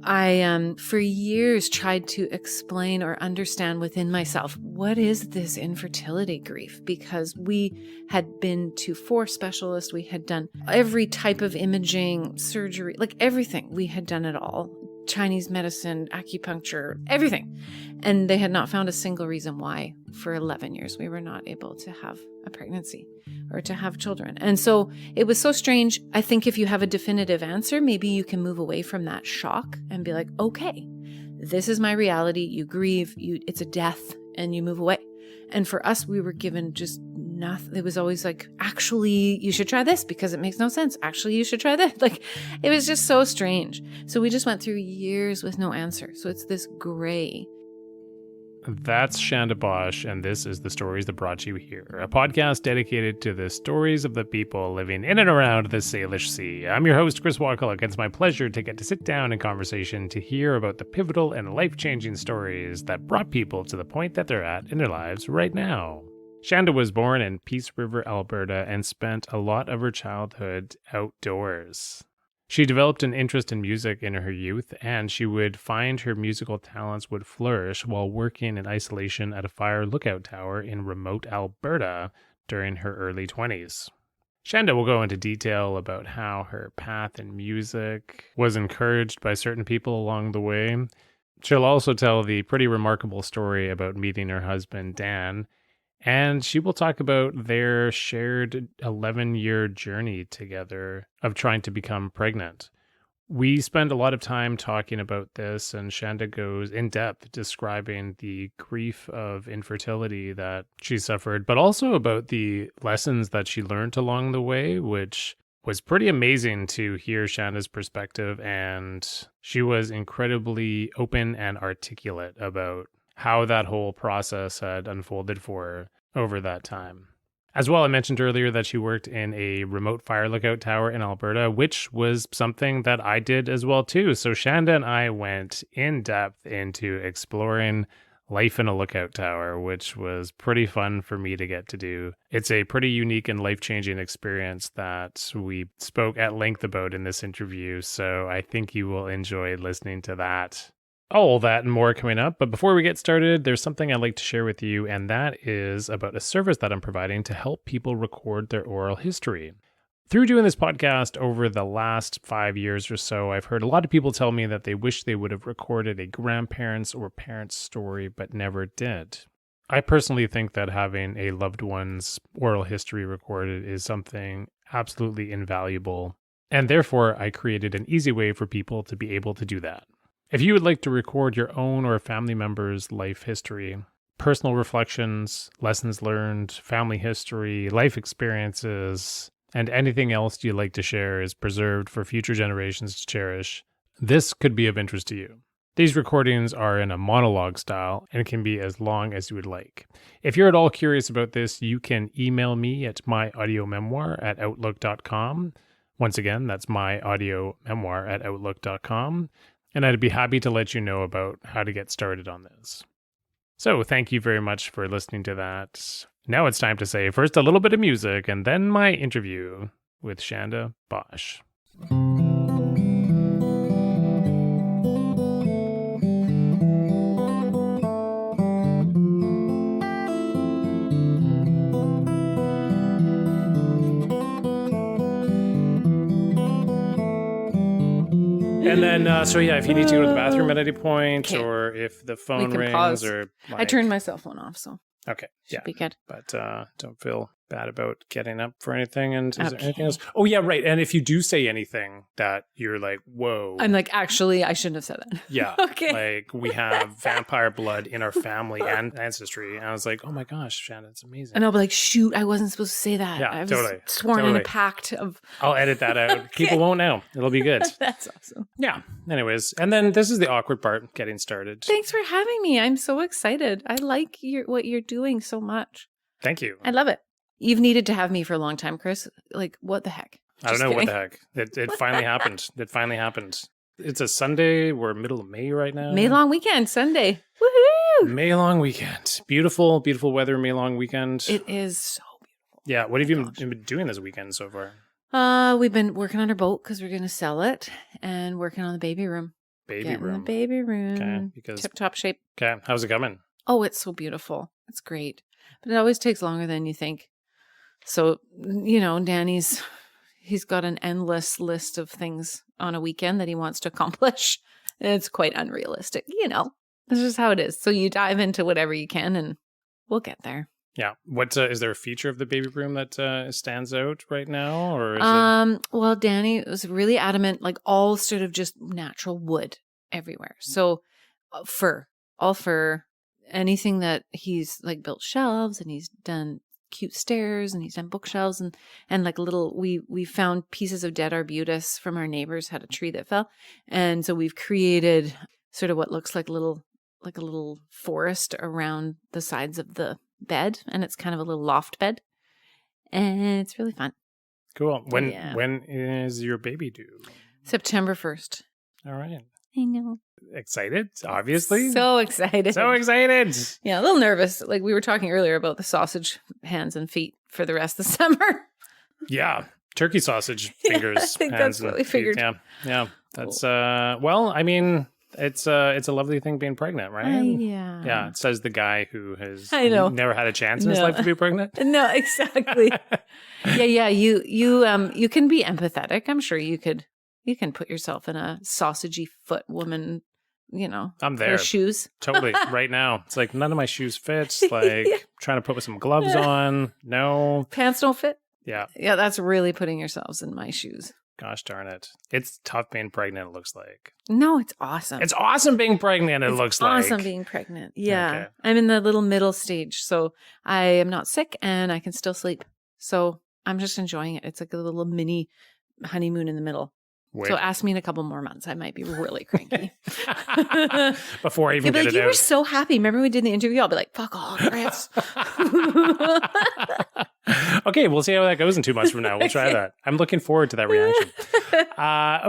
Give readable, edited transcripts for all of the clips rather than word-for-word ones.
I, for years, tried to explain or understand within myself, what is this infertility grief? Because we had been to 4 specialists. We had done every type of imaging, surgery, like everything. We had done it all. Chinese medicine, acupuncture, everything. And they had not found a single reason why for 11 years we were not able to have a pregnancy or to have children. And so it was so strange. I think if you have a definitive answer, maybe you can move away from that shock and be like, okay, this is my reality. You grieve, it's a death, and you move away. And for us, we were given just nothing. It was always like, actually, you should try this because it makes no sense. Actually, you should try this. Like, it was just so strange. So we just went through years with no answer. So it's this gray. That's Chanda Bosch, and this is The Stories That Brought You Here, a podcast dedicated to the stories of the people living in and around the Salish Sea. I'm your host, Chris Walklock, and it's my pleasure to get to sit down in conversation to hear about the pivotal and life-changing stories that brought people to the point that they're at in their lives right now. Chanda was born in Peace River, Alberta, and spent a lot of her childhood outdoors. She developed an interest in music in her youth, and she would find her musical talents would flourish while working in isolation at a fire lookout tower in remote Alberta during her early 20s. Chanda will go into detail about how her path in music was encouraged by certain people along the way. She'll also tell the pretty remarkable story about meeting her husband, Dan, and she will talk about their shared 11-year journey together of trying to become pregnant. We spend a lot of time talking about this, and Chanda goes in depth describing the grief of infertility that she suffered, but also about the lessons that she learned along the way, which was pretty amazing to hear Chanda's perspective. And she was incredibly open and articulate about how that whole process had unfolded for her over that time. As well, I mentioned earlier that she worked in a remote fire lookout tower in Alberta, which was something that I did as well too. So Chanda and I went in depth into exploring life in a lookout tower, which was pretty fun for me to get to do. It's a pretty unique and life-changing experience that we spoke at length about in this interview, so I think you will enjoy listening to that. All that and more coming up. But before we get started, there's something I'd like to share with you, and that is about a service that I'm providing to help people record their oral history. Through doing this podcast over the last 5 years or so, I've heard a lot of people tell me that they wish they would have recorded a grandparent's or parent's story, but never did. I personally think that having a loved one's oral history recorded is something absolutely invaluable, and therefore I created an easy way for people to be able to do that. If you would like to record your own or a family member's life history, personal reflections, lessons learned, family history, life experiences, and anything else you'd like to share is preserved for future generations to cherish, this could be of interest to you. These recordings are in a monologue style and can be as long as you would like. If you're at all curious about this, you can email me at myaudiomemoir@outlook.com. Once again, that's myaudiomemoir@outlook.com. And I'd be happy to let you know about how to get started on this. So thank you very much for listening to that. Now it's time to say first a little bit of music and then my interview with Chanda Bosch. And then, if you need to go to the bathroom at any point, or if the phone rings, pause. or I turned my cell phone off, so okay, should be good. But don't feel bad about getting up for anything. And is there anything else? Oh yeah, right. And if you do say anything that you're like, whoa, I'm like, actually, I shouldn't have said that. Yeah, okay. Like we have vampire blood in our family and ancestry, and I was like, oh my gosh, Shannon, it's amazing. And I'll be like, shoot, I wasn't supposed to say that. Yeah, I was totally. sworn in a pact of. I'll edit that out. Okay. People won't know. It'll be good. That's awesome. Yeah. Anyways, and then this is the awkward part, getting started. Thanks for having me. I'm so excited. I like what you're doing so much. Thank you. I love it. You've needed to have me for a long time, Chris. Like, what the heck? I don't know what the heck. It finally happened. It finally happened. It's a Sunday. We're middle of May right now. May long weekend, Sunday. Woohoo! May long weekend. Beautiful, beautiful weather, May long weekend. It is so beautiful. Yeah. What have you been doing this weekend so far? We've been working on our boat because we're going to sell it and working on the baby room. baby Get in room. the baby room. Okay, because Tip-top shape. okay, how's it coming? Oh, it's so beautiful. It's great. But it always takes longer than you think. So, he's got an endless list of things on a weekend that he wants to accomplish. And it's quite unrealistic. This is how it is. So you dive into whatever you can and we'll get there. Yeah. What is there a feature of the baby room that stands out right now, or is Well, Danny was really adamant, like all sort of just natural wood everywhere. So all fur, anything that he's like built shelves and he's done cute stairs and he's done bookshelves and like we found pieces of dead arbutus from our neighbors, had a tree that fell. And so we've created sort of what looks like a little forest around the sides of the bed, and it's kind of a little loft bed, and it's really fun. cool? When is your baby due? September 1st. All right. I know. Excited, obviously. So excited. So excited. Yeah, a little nervous. Like we were talking earlier about the sausage hands and feet for the rest of the summer. Yeah. Turkey sausage fingers. I think hands, that's what and we figured. feet. Yeah. That's well, I mean, it's a lovely thing being pregnant, right? Yeah. Yeah. It says the guy who has I know. never had a chance in his life to be pregnant. No, exactly. Yeah. You can be empathetic. I'm sure you can put yourself in a sausagey foot woman, I'm pair there. of shoes. Totally. Right now. It's like none of my shoes fits. Like trying to put some gloves on. No. Pants don't fit. Yeah. Yeah, that's really putting yourselves in my shoes. Gosh darn it. It's tough being pregnant, it looks like. No, it's awesome. It's awesome being pregnant, it looks like. Awesome being pregnant. Yeah. Okay. I'm in the little middle stage. So I am not sick and I can still sleep. So I'm just enjoying it. It's like a little mini honeymoon in the middle. Wait. So ask me in a couple more months. I might be really cranky. Before I even You'll be get like, it you out. were so happy. Remember we did the interview? I'll be like, fuck all, Chris. Okay, we'll see how that goes in 2 months from now. We'll try that. I'm looking forward to that reaction.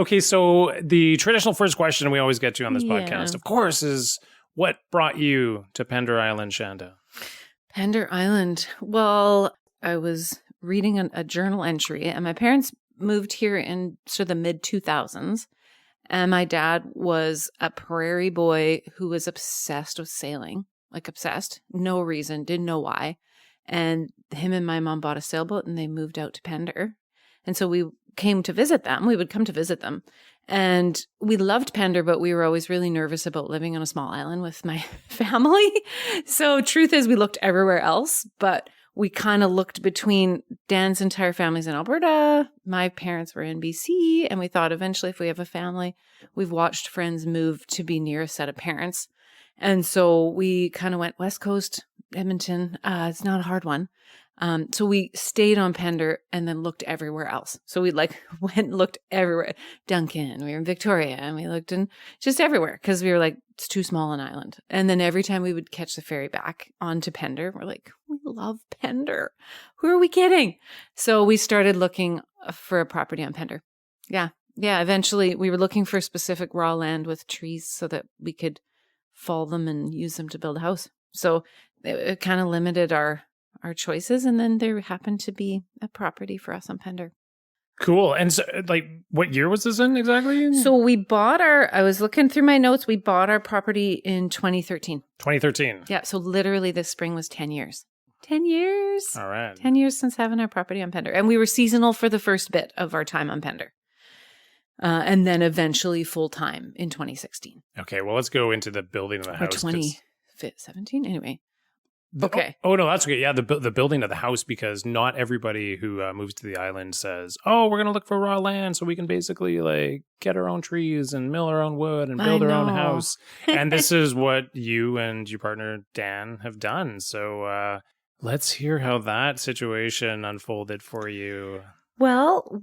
Okay, so the traditional first question we always get to on this podcast, of course, is what brought you to Pender Island, Chanda? Pender Island. Well, I was reading a journal entry, and my parents moved here in sort of the mid 2000s. And my dad was a prairie boy who was obsessed with sailing, like obsessed, no reason, didn't know why. And him and my mom bought a sailboat and they moved out to Pender. And so we came to visit them. We would come to visit them. And we loved Pender, but we were always really nervous about living on a small island with my family. So truth is we looked everywhere else, but we kind of looked between Dan's entire family's in Alberta. My parents were in BC. And we thought eventually if we have a family, we've watched friends move to be near a set of parents. And so we kind of went West Coast, Edmonton. It's not a hard one. So we stayed on Pender and then looked everywhere else. So we went and looked everywhere. Duncan, we were in Victoria, and we looked in just everywhere because we were like, it's too small an island. And then every time we would catch the ferry back onto Pender, we're like, we love Pender. Who are we kidding? So we started looking for a property on Pender. Yeah. Eventually we were looking for specific raw land with trees so that we could fall them and use them to build a house. So it kind of limited our choices. And then there happened to be a property for us on Pender. Cool. And so, like, what year was this in exactly? So we bought I was looking through my notes. We bought our property in 2013. 2013. Yeah. So literally this spring was 10 years. 10 years. All right. 10 years since having our property on Pender. And we were seasonal for the first bit of our time on Pender. And then eventually full time in 2016. Okay. Well, let's go into the building of the Or house. 2017. Anyway. Okay. Oh, no, that's okay. Yeah, the building of the house, because not everybody who moves to the island says, oh, we're going to look for raw land so we can basically like get our own trees and mill our own wood and build our own house. And this is what you and your partner, Dan, have done. So let's hear how that situation unfolded for you. Well,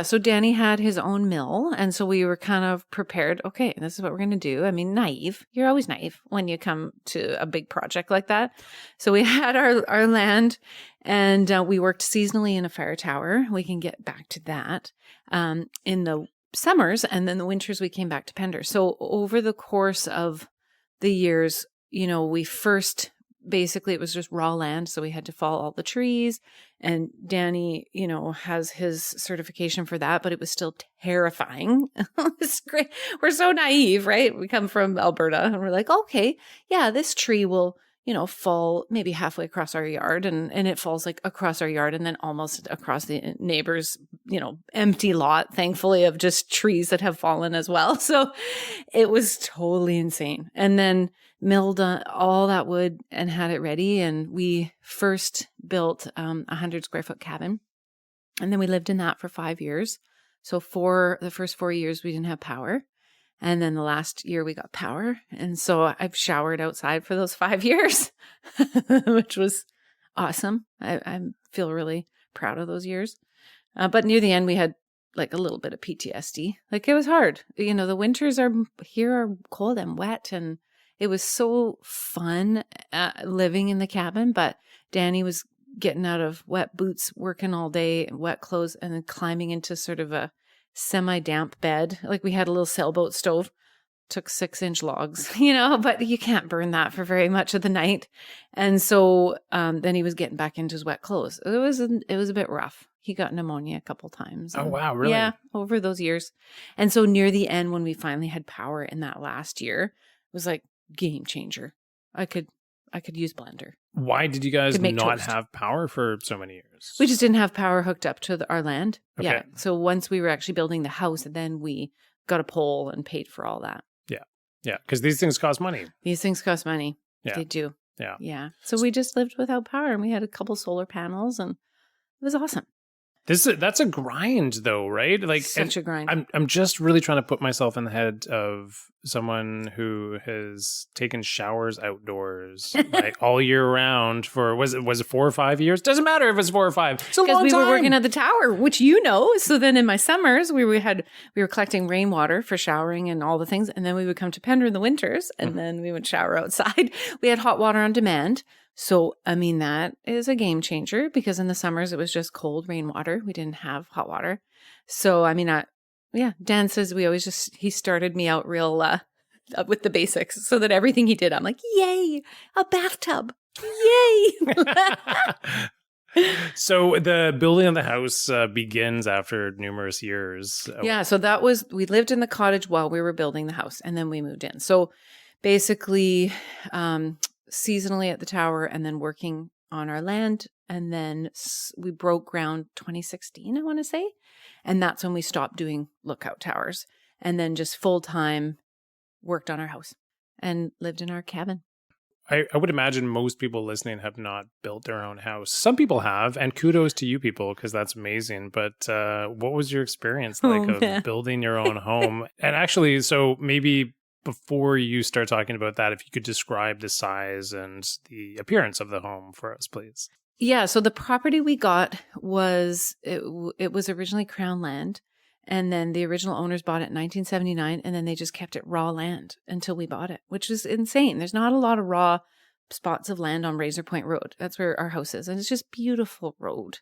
so Danny had his own mill. And so we were kind of prepared. Okay, this is what we're going to do. I mean, naive. You're always naive when you come to a big project like that. So we had our land and we worked seasonally in a fire tower. We can get back to that in the summers. And then the winters, we came back to Pender. So over the course of the years, we first basically it was just raw land. So we had to fall all the trees, and Danny, has his certification for that, but it was still terrifying. It's great. We're so naive, right? We come from Alberta and we're like, okay, yeah, this tree will, fall maybe halfway across our yard, and it falls like across our yard and then almost across the neighbor's, empty lot, thankfully, of just trees that have fallen as well. So it was totally insane. And then milled all that wood and had it ready. And we first built 100 square foot cabin. And then we lived in that for 5 years. So for the first 4 years, we didn't have power. And then the last year we got power. And so I've showered outside for those 5 years, which was awesome. I feel really proud of those years. But near the end, we had like a little bit of PTSD. Like, it was hard. The winters here are cold and wet, and it was so fun living in the cabin. But Danny was getting out of wet boots, working all day, wet clothes, and then climbing into sort of a semi-damp bed. Like, we had a little sailboat stove, took 6-inch logs, but you can't burn that for very much of the night. And so then he was getting back into his wet clothes. It was a bit rough. He got pneumonia a couple times. Oh, wow. Really? Yeah, over those years. And so near the end, when we finally had power in that last year, it was like game changer. I could use blender. Why did you guys not toast. have power for so many years? We just didn't have power hooked up to our land. Okay. Yeah. So once we were actually building the house, then we got a pole and paid for all that. Yeah. Yeah. Because these things cost money. These things cost money. Yeah. They do. Yeah. Yeah. So we just lived without power, and we had a couple solar panels, and it was awesome. That's a grind, though, right? Like, Such a grind. I'm just really trying to put myself in the head of someone who has taken showers outdoors like all year round for was it 4 or 5 years? Doesn't matter if it's 4 or 5. It's a long time. Because we were working at the tower, which So then in my summers, we were collecting rainwater for showering and all the things, and then we would come to Pender in the winters, and then we would shower outside. We had hot water on demand. So, that is a game changer, because in the summers it was just cold rainwater. We didn't have hot water. So, Dan says he started me out real with the basics, so that everything he did, I'm like, yay, a bathtub. Yay. So the building of the house begins after numerous years. Yeah. So we lived in the cottage while we were building the house, and then we moved in. So basically, seasonally at the tower, and then working on our land. And then we broke ground 2016, I want to say. And that's when we stopped doing lookout towers, and then just full time worked on our house and lived in our cabin. I would imagine most people listening have not built their own house. Some people have, and kudos to you people, because that's amazing. But what was your experience like of building your own home? And actually, so maybe before you start talking about that, if you could describe the size and the appearance of the home for us, please. Yeah. So the property we got was originally Crown land. And then the original owners bought it in 1979, and then they just kept it raw land until we bought it, which is insane. There's not a lot of raw spots of land on Razor Point Road. That's where our house is, and it's just beautiful road.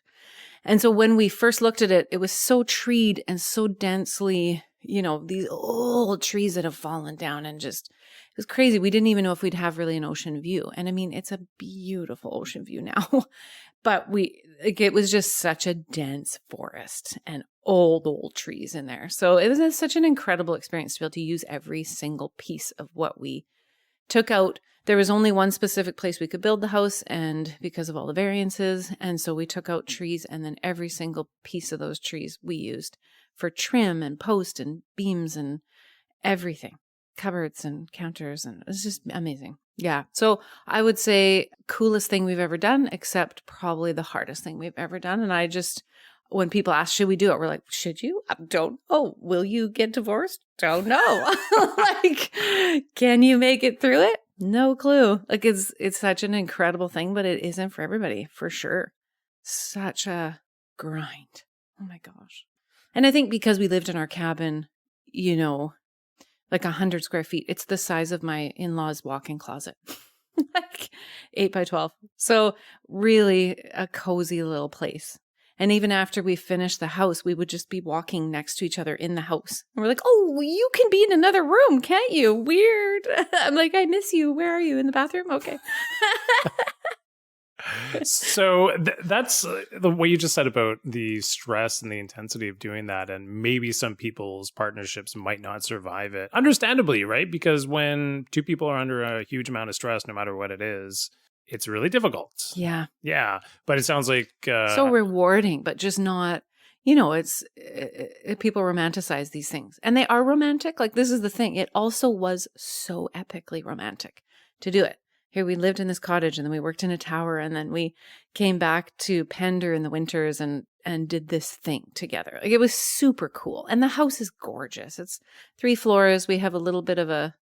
And so when we first looked at it, it was so treed and so densely, these old trees that have fallen down, and just, it was crazy. We didn't even know if we'd have really an ocean view. And it's a beautiful ocean view now, but it was just such a dense forest and old trees in there. So it was such an incredible experience to be able to use every single piece of what we took out. There was only one specific place we could build the house, and because of all the variances. And so we took out trees, and then every single piece of those trees we used for trim and post and beams and everything, cupboards and counters. And it's just amazing. Yeah. So I would say coolest thing we've ever done, except probably the hardest thing we've ever done. And when people ask, should we do it? We're like, should you? I don't know. Will you get divorced? Don't know. Can you make it through it? No clue. It's such an incredible thing, but it isn't for everybody, for sure. Such a grind. Oh my gosh. And I think because we lived in our cabin, like 100 square feet, it's the size of my in-laws' walk-in closet, like 8 by 12. So really a cozy little place. And even after we finished the house, we would just be walking next to each other in the house. And we're like, oh, you can be in another room, can't you? Weird. I'm like, I miss you. Where are you? In the bathroom? Okay. So that's what you just said about the stress and the intensity of doing that. And maybe some people's partnerships might not survive it. Understandably, right? Because when two people are under a huge amount of stress, no matter what it is, it's really difficult. Yeah. Yeah. But it sounds like... so rewarding, but just not, people romanticize these things. And they are romantic. Like, this is the thing. It also was so epically romantic to do it. Here we lived in this cottage, and then we worked in a tower, and then we came back to Pender in the winters and did this thing together. Like, it was super cool. And the house is gorgeous. It's 3 floors. We have a little bit of a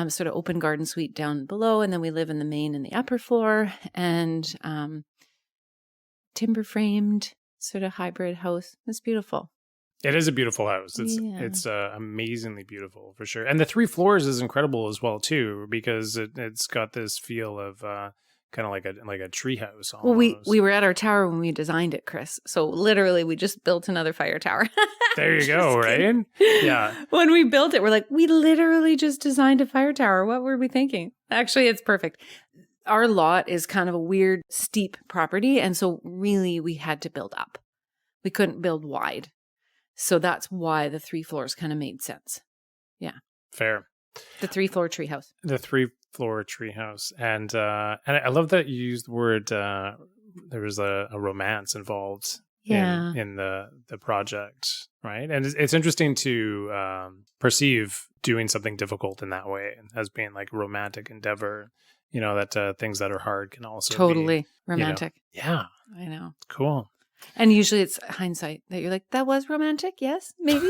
sort of open garden suite down below, and then we live in the main and the upper floor, and timber framed sort of hybrid house. It's beautiful. It is a beautiful house. It's amazingly beautiful for sure. And the 3 floors is incredible as well too, because it's got this feel of kind of like a tree house almost. Well, we were at our tower when we designed it, Chris. So literally we just built another fire tower. There you go, right? Yeah. When we built it, we're like, we literally just designed a fire tower. What were we thinking? Actually, it's perfect. Our lot is kind of a weird, steep property. And so really we had to build up. We couldn't build wide. So that's why the 3 floors kind of made sense. Yeah. Fair. The 3-floor treehouse. The 3-floor treehouse. And I love that you used the word, there was a romance involved in the project, right? And it's interesting to perceive doing something difficult in that way as being like romantic endeavor, that things that are hard can also totally be, romantic. Yeah. I know. Cool. And usually it's hindsight that you're like, that was romantic. Yes, maybe.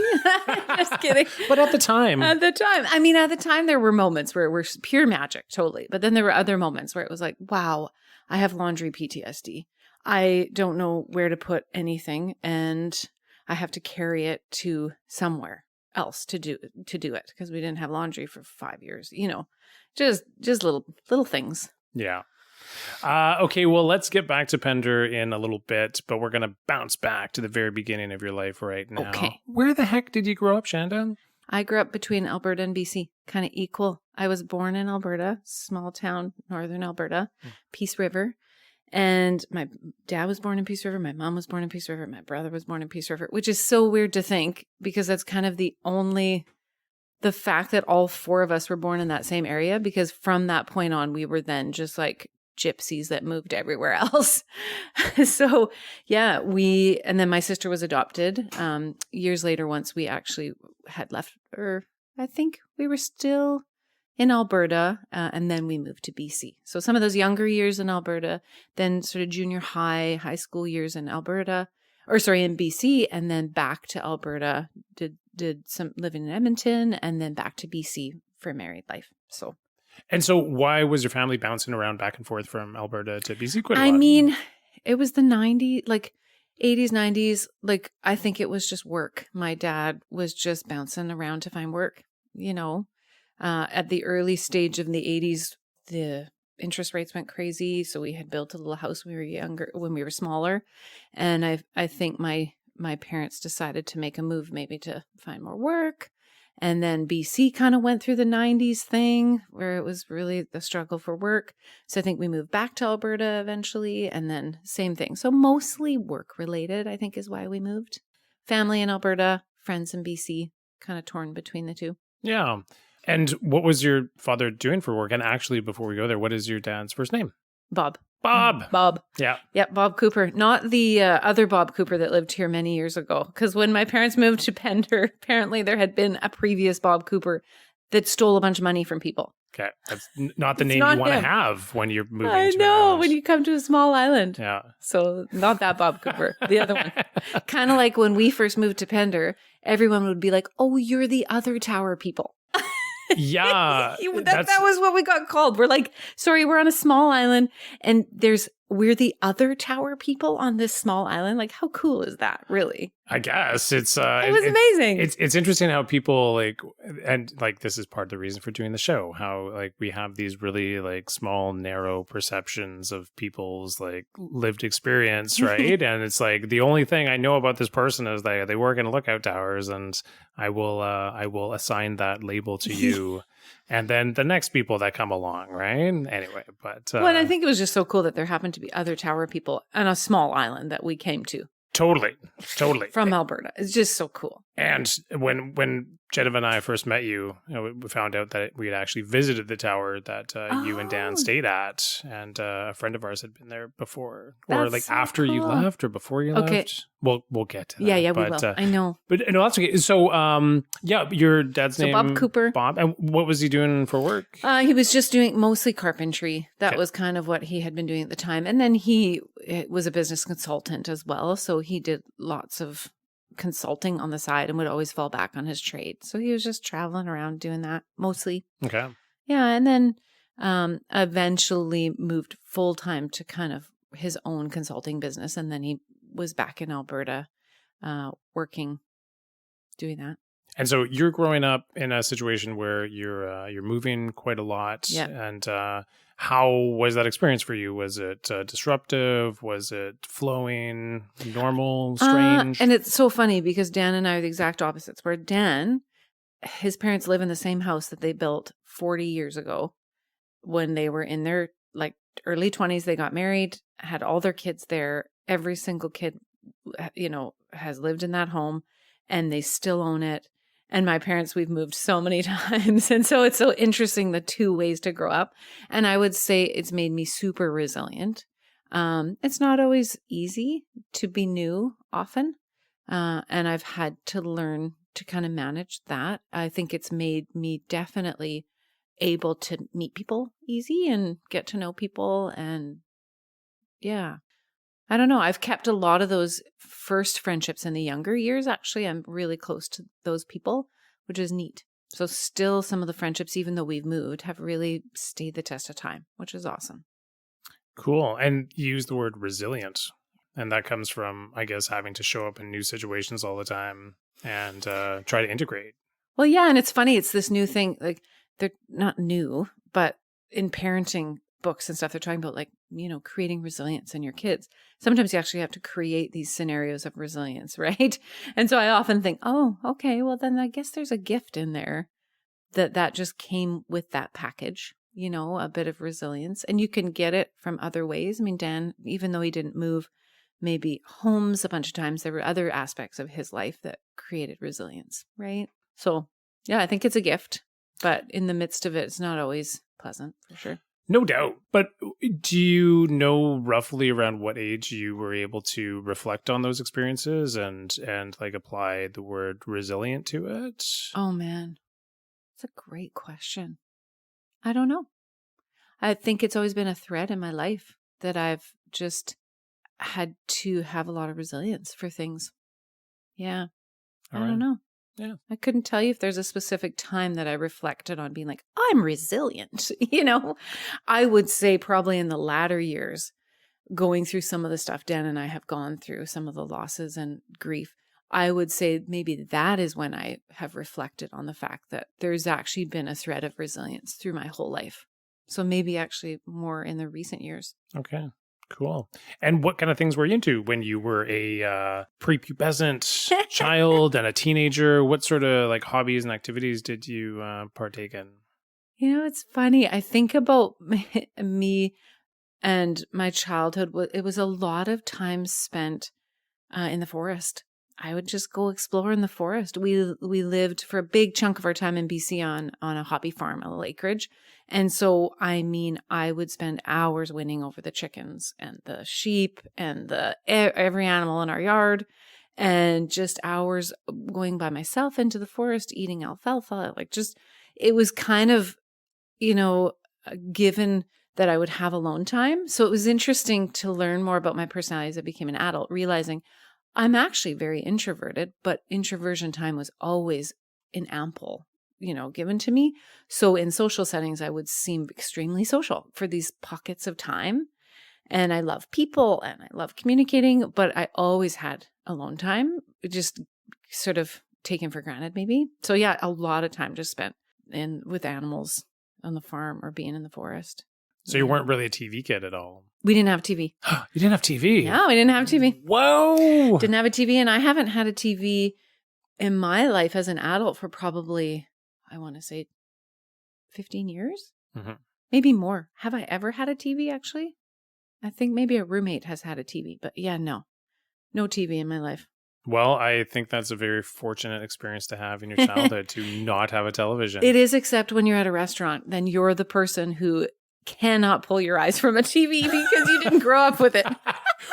Just kidding. But at the time. At the time there were moments where it was pure magic, totally. But then there were other moments where it was like, wow, I have laundry PTSD. I don't know where to put anything, and I have to carry it to somewhere else to do it because we didn't have laundry for 5 years. Just little things. Yeah. Okay, well, let's get back to Pender in a little bit, but we're going to bounce back to the very beginning of your life right now. Okay. Where the heck did you grow up, Chanda? I grew up between Alberta and BC, kind of equal. I was born in Alberta, small town, northern Alberta, Peace River. And my dad was born in Peace River. My mom was born in Peace River. My brother was born in Peace River, which is so weird to think because that's kind of the fact that all 4 of us were born in that same area, because from that point on, we were then just like gypsies that moved everywhere else. So yeah, and then my sister was adopted years later once we actually had left, or I think we were still in Alberta, and then we moved to BC. So some of those younger years in Alberta, then sort of junior high school years in Alberta, in BC, and then back to Alberta, did some living in Edmonton, and then back to BC for married life. And so why was your family bouncing around back and forth from Alberta to BC quite a lot? I mean, it was the 90s, like 80s, 90s. Like, I think it was just work. My dad was just bouncing around to find work, At the early stage of the 80s, the interest rates went crazy. So we had built a little house when we were smaller. And I think my parents decided to make a move maybe to find more work. And then BC kind of went through the 90s thing where it was really the struggle for work. So I think we moved back to Alberta eventually, and then same thing. So mostly work related, I think, is why we moved. Family in Alberta, friends in BC, kind of torn between the two. Yeah. And what was your father doing for work? And actually, before we go there, what is your dad's first name? Bob. Bob. Yeah. Yep, Bob Cooper. Not the other Bob Cooper that lived here many years ago. Because when my parents moved to Pender, apparently there had been a previous Bob Cooper that stole a bunch of money from people. Okay. That's not the name you want to have when you're moving I to know, when you come to a small island. Yeah. So not that Bob Cooper, the other one. Kind of like when we first moved to Pender, everyone would be like, oh, you're the other tower people. Yeah. that was what we got called. We're like, sorry, we're on a small island and we're the other tower people on this small island. Like, how cool is that, really? I guess it was amazing. It's interesting how people like, and like this is part of the reason for doing the show, how like we have these really like small, narrow perceptions of people's like lived experience, right? And it's like the only thing I know about this person is they work in lookout towers, and I will assign that label to you. And then the next people that come along, right? Anyway, but well, and I think it was just so cool that there happened to be other tower people on a small island that we came to. Totally. From Alberta. It's just so cool. And when Chanda and I first met you, we found out that we had actually visited the tower that you and Dan stayed at, and a friend of ours had been there before, or That's like so after you cool. left, or before you left. We'll get to that. Yeah, we will. I know. But no, that's okay. So, your dad's name, Bob Cooper. Bob, and what was he doing for work? He was just doing mostly carpentry. That was kind of what he had been doing at the time, and then he was a business consultant as well. So he did lots of consulting on the side and would always fall back on his trade. So he was just traveling around doing that mostly. Okay. Yeah, and then eventually moved full time to kind of his own consulting business, and then he was back in Alberta working, doing that. And so you're growing up in a situation where you're moving quite a lot. Yeah. And how was that experience for you? Was it disruptive? Was it flowing, normal, strange? And it's so funny because Dan and I are the exact opposites. Where Dan, his parents live in the same house that they built 40 years ago when they were in their like early 20s. They got married, had all their kids there. Every single kid, has lived in that home, and they still own it. And my parents, we've moved so many times. And so it's so interesting, the two ways to grow up. And I would say it's made me super resilient. It's not always easy to be new often. And I've had to learn to kind of manage that. I think it's made me definitely able to meet people easy and get to know people. And yeah, I don't know. I've kept a lot of those first friendships in the younger years. Actually, I'm really close to those people, which is neat. So still some of the friendships, even though we've moved, have really stayed the test of time, which is awesome. Cool. And you use the word resilient. And that comes from, I guess, having to show up in new situations all the time and try to integrate. Well, yeah. And it's funny. It's this new thing. Like, they're not new, but in parenting books and stuff, they're talking about creating resilience in your kids. Sometimes you actually have to create these scenarios of resilience, right? And so I often think, oh, okay, well then I guess there's a gift in there that just came with that package, a bit of resilience. And you can get it from other ways. I mean, Dan, even though he didn't move maybe homes a bunch of times, there were other aspects of his life that created resilience, right? So yeah, I think it's a gift, but in the midst of it, it's not always pleasant, for sure. No doubt. But do you know roughly around what age you were able to reflect on those experiences and like apply the word resilient to it? Oh man, that's a great question. I don't know. I think it's always been a thread in my life that I've just had to have a lot of resilience for things. Yeah. I don't know. Yeah. I couldn't tell you if there's a specific time that I reflected on being like, I'm resilient. I would say probably in the latter years, going through some of the stuff Dan and I have gone through, some of the losses and grief, I would say maybe that is when I have reflected on the fact that there's actually been a thread of resilience through my whole life. So maybe actually more in the recent years. Okay. Cool. And what kind of things were you into when you were a prepubescent child and a teenager? What sort of like hobbies and activities did you partake in? It's funny. I think about me and my childhood. It was a lot of time spent in the forest. I would just go explore in the forest. We lived for a big chunk of our time in BC on a hobby farm, a lake ridge. And so, I would spend hours winning over the chickens and the sheep and every animal in our yard, and just hours going by myself into the forest, eating alfalfa. It was kind of, given that I would have alone time. So it was interesting to learn more about my personality as I became an adult, realizing I'm actually very introverted, but introversion time was always in ample, given to me. So in social settings, I would seem extremely social for these pockets of time. And I love people and I love communicating, but I always had alone time, just sort of taken for granted maybe. So yeah, a lot of time just spent with animals on the farm or being in the forest. So you weren't really a TV kid at all? We didn't have TV. You didn't have TV? No, we didn't have TV. Whoa! Didn't have a TV. And I haven't had a TV in my life as an adult for probably, I want to say 15 years, maybe more. Have I ever had a TV actually? I think maybe a roommate has had a TV, but yeah, no TV in my life. Well, I think that's a very fortunate experience to have in your childhood to not have a television. It is, except when you're at a restaurant, then you're the person who cannot pull your eyes from a TV because you didn't grow up with it.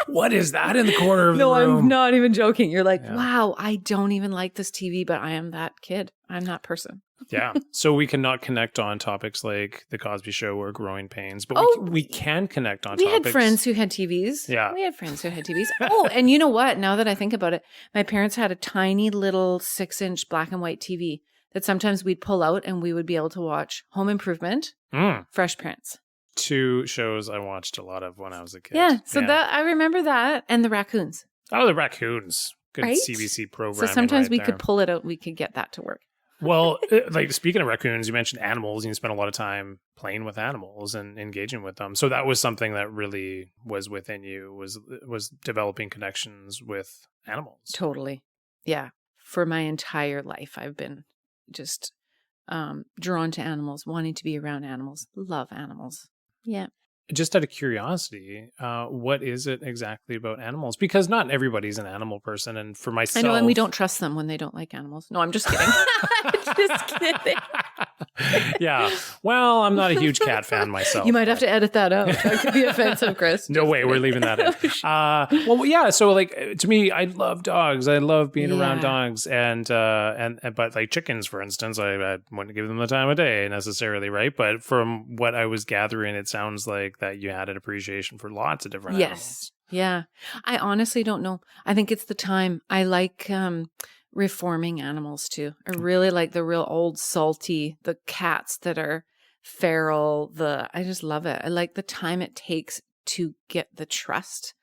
What is that in the corner of the room? No, I'm not even joking. You're like, wow, I don't even like this TV, but I am that kid. I'm that person. Yeah. So we cannot connect on topics like The Cosby Show or Growing Pains, but we can connect on topics. We had friends who had TVs. Yeah. We had friends who had TVs. Oh, and you know what? Now that I think about it, my parents had a tiny little 6-inch black and white TV that sometimes we'd pull out and we would be able to watch Home Improvement, Fresh Prince. 2 shows I watched a lot of when I was a kid. Yeah. So that I remember that, and the raccoons. Oh, the raccoons. Good right? CBC programming. So sometimes we could pull it out. We could get that to work. Well, like speaking of raccoons, you mentioned animals, and you spent a lot of time playing with animals and engaging with them. So that was something that really was within you, was developing connections with animals. Totally. Yeah. For my entire life, I've been just drawn to animals, wanting to be around animals, love animals. Yeah. Just out of curiosity, what is it exactly about animals? Because not everybody's an animal person. And for myself... I know, and we don't trust them when they don't like animals. No, I'm just kidding. Just kidding. Yeah. Well, I'm not a huge cat fan myself. You might have to edit that out. That could be offensive, Chris. No way. We're leaving that in. Well, yeah. So like, to me, I love dogs. I love being around dogs. But like chickens, for instance, I wouldn't give them the time of day necessarily, right? But from what I was gathering, it sounds like that you had an appreciation for lots of different animals. Yeah. I honestly don't know. I think it's the time. I like reforming animals too. I really like the real old salty, the cats that are feral. I just love it. I like the time it takes to get the trust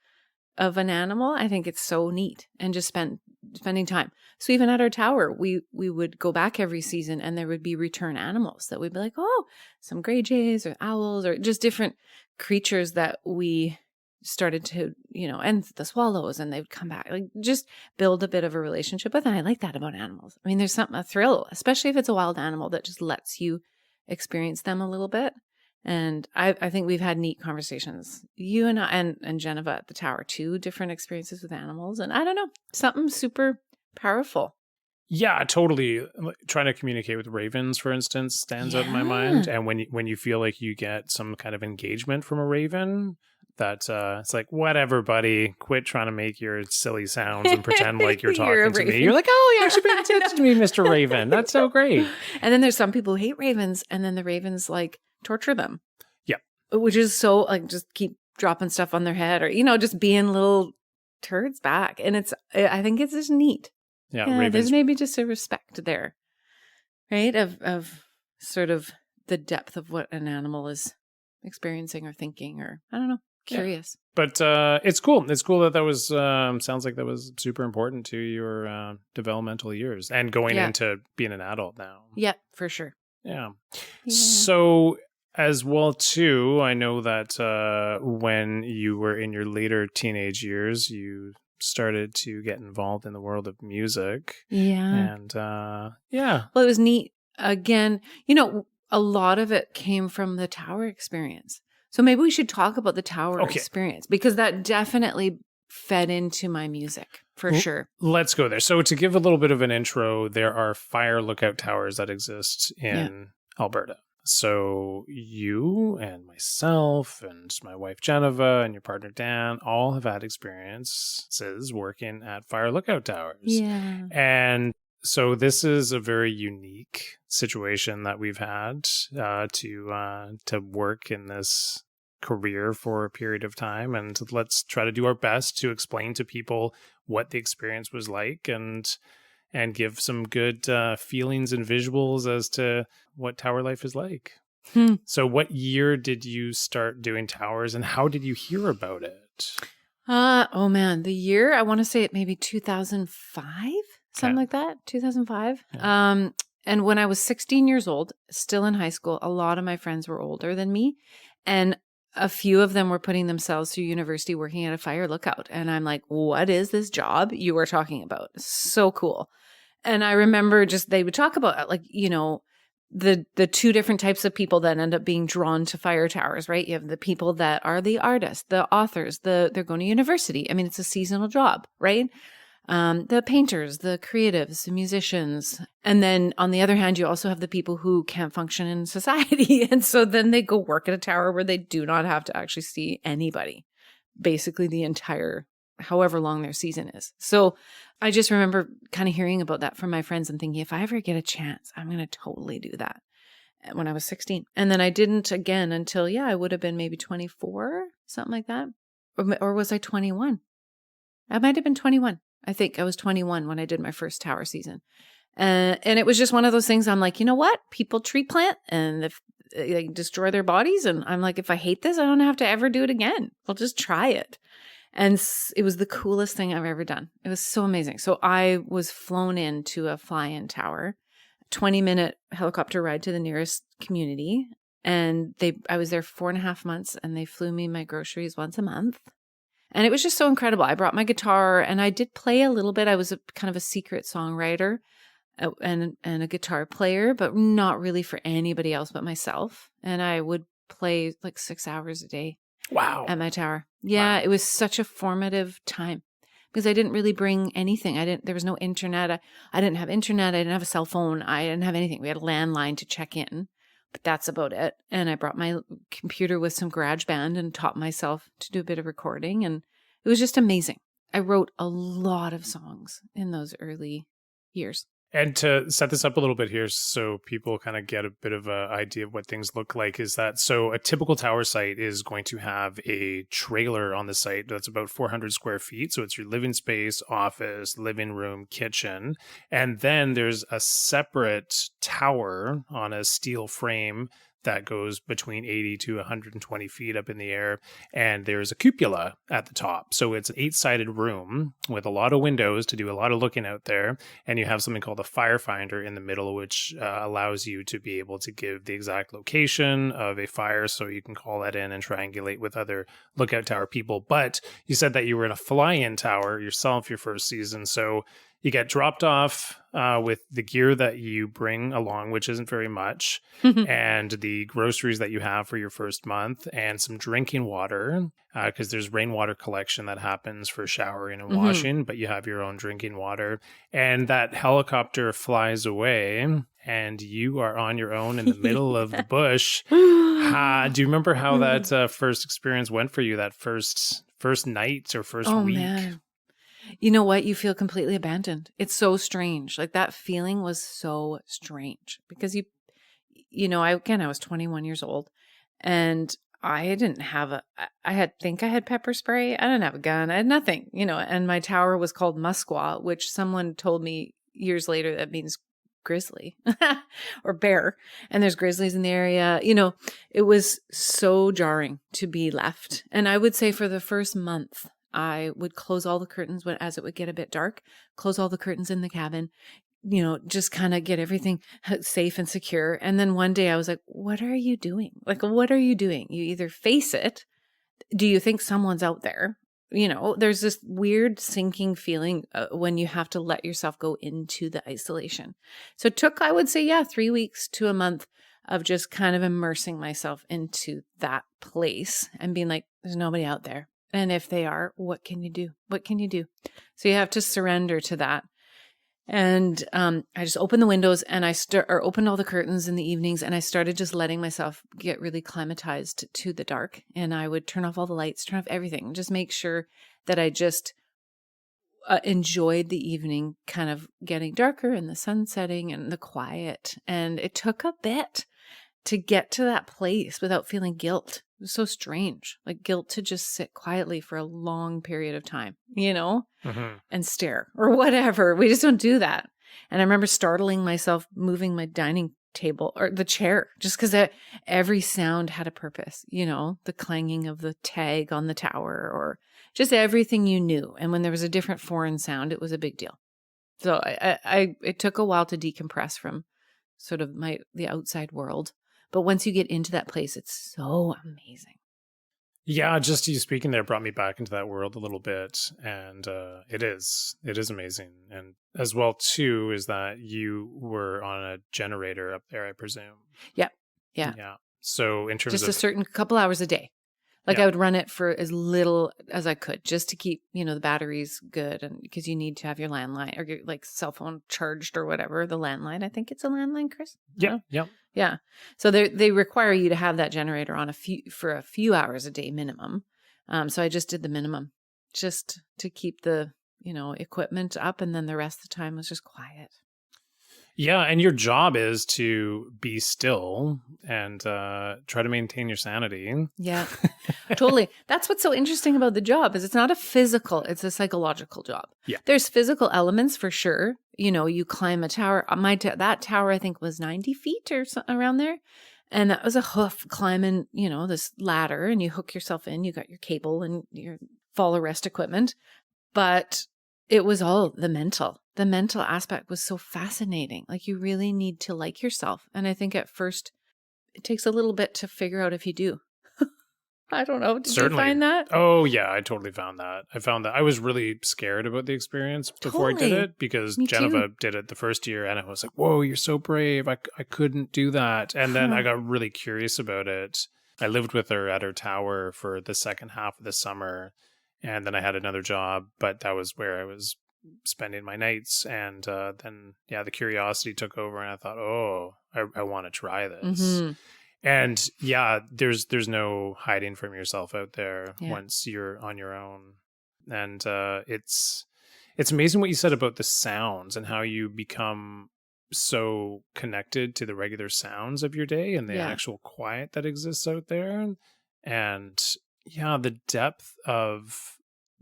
of an animal. I think it's so neat, and just spending time. So even at our tower, we would go back every season, and there would be return animals that we'd be like, oh, some gray jays or owls or just different creatures that we started to, and the swallows, and they would come back, like just build a bit of a relationship with. And I like that about animals. I mean, there's a thrill, especially if it's a wild animal, that just lets you experience them a little bit. And I think we've had neat conversations, you and I, and Geneva at the tower, 2 different experiences with animals. And I don't know, something super powerful. Yeah, totally. Trying to communicate with ravens, for instance, stands out in my mind. And when you feel like you get some kind of engagement from a raven, that it's like, whatever, buddy, quit trying to make your silly sounds and pretend like you're talking to me. You're like, oh, you actually paid attention to me, Mr. Raven. That's so great. And then there's some people who hate ravens, and then the ravens like torture them. Yeah. Which is so like, just keep dropping stuff on their head, or, just being little turds back. And I think it's just neat. Yeah, there's maybe just a respect there, right? Of sort of the depth of what an animal is experiencing or thinking, or I don't know, curious. Yeah. But it's cool. It's cool that was, sounds like that was super important to your developmental years and going into being an adult now. Yeah, for sure. Yeah. So as well, too, I know that when you were in your later teenage years, you started to get involved in the world of music. Yeah. And Well, it was neat. Again, a lot of it came from the tower experience. So maybe we should talk about the tower experience, because that definitely fed into my music for sure. Let's go there. So to give a little bit of an intro, there are fire lookout towers that exist in Alberta. So you and myself and my wife Geneva and your partner Dan all have had experiences working at fire lookout towers. Yeah. And so this is a very unique situation that we've had to work in this career for a period of time. And let's try to do our best to explain to people what the experience was like and give some good feelings and visuals as to what tower life is like. Hmm. So what year did you start doing towers and how did you hear about it? Oh man, the year, I want to say it maybe 2005, something Okay. like that, 2005. Yeah. And when I was 16 years old, still in high school, a lot of my friends were older than me. And a few of them were putting themselves through university working at a fire lookout. And I'm like, what is this job you are talking about? So cool. And I remember just they would talk about like, the two different types of people that end up being drawn to fire towers, right? You have the people that are the artists, the authors, they're going to university. I mean, it's a seasonal job, right? The painters, the creatives, the musicians. And then on the other hand, you also have the people who can't function in society. And so then they go work at a tower where they do not have to actually see anybody, basically the entire, however long their season is. So I just remember kind of hearing about that from my friends and thinking, if I ever get a chance, I'm going to totally do that when I was 16. And then I didn't again until, I would have been maybe 24, something like that. Or was I 21? I might have been 21. I think I was 21 when I did my first tower season. And it was just one of those things I'm like, you know what? People tree plant and if they destroy their bodies. And I'm like, if I hate this, I don't have to ever do it again. I'll just try it. And it was the coolest thing I've ever done. It was so amazing. So I was flown into a fly-in tower, 20-minute helicopter ride to the nearest community. And I was there 4.5 months and they flew me my groceries once a month. And it was just so incredible. I brought my guitar and I did play a little bit. I was a kind of a secret songwriter and a guitar player, but not really for anybody else but myself. And I would play like 6 hours a day. Wow. At my tower. Yeah, wow. It was such a formative time because I didn't really bring anything. There was no internet. I didn't have internet. I didn't have a cell phone. I didn't have anything. We had a landline to check in, but that's about it. And I brought my computer with some GarageBand and taught myself to do a bit of recording. And it was just amazing. I wrote a lot of songs in those early years. And to set this up a little bit here so people kind of get a bit of an idea of what things look like is that, so a typical tower site is going to have a trailer on the site that's about 400 square feet. So it's your living space, office, living room, kitchen. And then there's a separate tower on a steel frame that goes between 80 to 120 feet up in the air. And there's a cupola at the top. So it's an 8-sided room with a lot of windows to do a lot of looking out there. And you have something called a firefinder in the middle, which allows you to be able to give the exact location of a fire. So you can call that in and triangulate with other lookout tower people. But you said that you were in a fly-in tower yourself your first season. So you get dropped off with the gear that you bring along, which isn't very much, and the groceries that you have for your first month, and some drinking water, because there's rainwater collection that happens for showering and washing, but you have your own drinking water. And that helicopter flies away, and you are on your own in the middle of the bush. Do you remember how that first experience went for you, that first night or first week? Man. You know what? You feel completely abandoned. It's so strange. Like that feeling was so strange because I was 21 years old and I didn't have I had pepper spray. I didn't have a gun. I had nothing, and my tower was called Musquaw, which someone told me years later that means grizzly or bear. And there's grizzlies in the area. It was so jarring to be left. And I would say for the first month, I would close all the curtains as it would get a bit dark, close all the curtains in the cabin, just kind of get everything safe and secure. And then one day I was like, what are you doing? Like, what are you doing? You either face it. Do you think someone's out there? There's this weird sinking feeling when you have to let yourself go into the isolation. So it took, I would say, 3 weeks to a month of just kind of immersing myself into that place and being like, there's nobody out there. And if they are, what can you do? What can you do? So you have to surrender to that. And I just opened the windows and opened all the curtains in the evenings, and I started just letting myself get really climatized to the dark. And I would turn off all the lights, turn off everything, just make sure that I just enjoyed the evening kind of getting darker and the sun setting and the quiet. And it took a bit to get to that place without feeling guilt. It was so strange, like guilt to just sit quietly for a long period of time, and stare or whatever. We just don't do that. And I remember startling myself moving my dining table or the chair, just because every sound had a purpose, the clanging of the tag on the tower or just everything you knew. And when there was a different foreign sound, it was a big deal. So it took a while to decompress from sort of the outside world. But once you get into that place, it's so amazing. Yeah, just you speaking there brought me back into that world a little bit, and it is amazing. And as well too is that you were on a generator up there, I presume. Yeah. So in terms just of a certain couple hours a day, like I would run it for as little as I could, just to keep the batteries good, and because you need to have your landline or your like cell phone charged or whatever. The landline, I think it's a landline, Chris. Yeah. So they require you to have that generator on for a few hours a day minimum. So I just did the minimum just to keep the, equipment up. And then the rest of the time was just quiet. Yeah. And your job is to be still and try to maintain your sanity. Yeah, totally. That's what's so interesting about the job is it's not a physical, it's a psychological job. Yeah. There's physical elements for sure. You climb a tower. That tower, I think, was 90 feet or around there. And that was a hoof climbing, this ladder, and you hook yourself in. You got your cable and your fall arrest equipment. But it was all the mental. The mental aspect was so fascinating. Like, you really need to like yourself. And I think at first it takes a little bit to figure out if you do. I don't know. Did you find that? Oh, yeah, I totally found that. I found that I was really scared about the experience before I did it because Geneva did it the first year and I was like, whoa, you're so brave. I couldn't do that. And then I got really curious about it. I lived with her at her tower for the second half of the summer. And then I had another job, but that was where I was spending my nights. And then, the curiosity took over and I thought, oh, I want to try this. Mm-hmm. And there's no hiding from yourself out there once you're on your own. And it's amazing what you said about the sounds and how you become so connected to the regular sounds of your day and the actual quiet that exists out there. And the depth of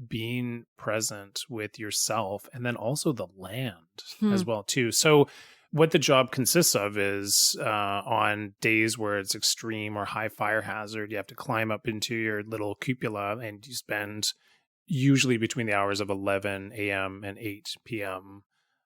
being present with yourself and then also the land as well too. So what the job consists of is on days where it's extreme or high fire hazard, you have to climb up into your little cupola and you spend usually between the hours of 11 a.m. and 8 p.m.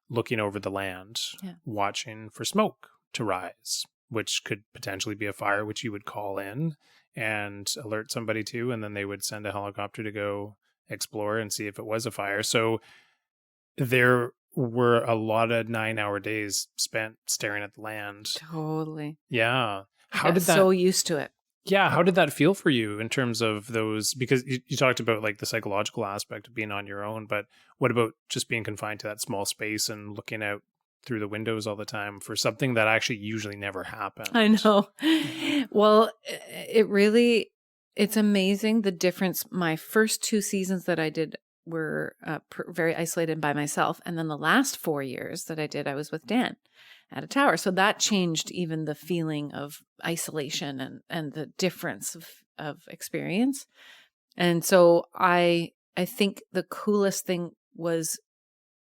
looking over the land, watching for smoke to rise, which could potentially be a fire, which you would call in and alert somebody to, and then they would send a helicopter to go explore and see if it was a fire. So there were a lot of 9-hour days spent staring at the land. Totally. Yeah. How did that? So used to it. Yeah. How did that feel for you in terms of those? Because you talked about like the psychological aspect of being on your own, but what about just being confined to that small space and looking out through the windows all the time for something that actually usually never happens? I know. Well, it's amazing the difference. My first 2 seasons that I did were very isolated by myself. And then the last 4 years that I did, I was with Dan at a tower. So that changed even the feeling of isolation and the difference of experience. And so I think the coolest thing was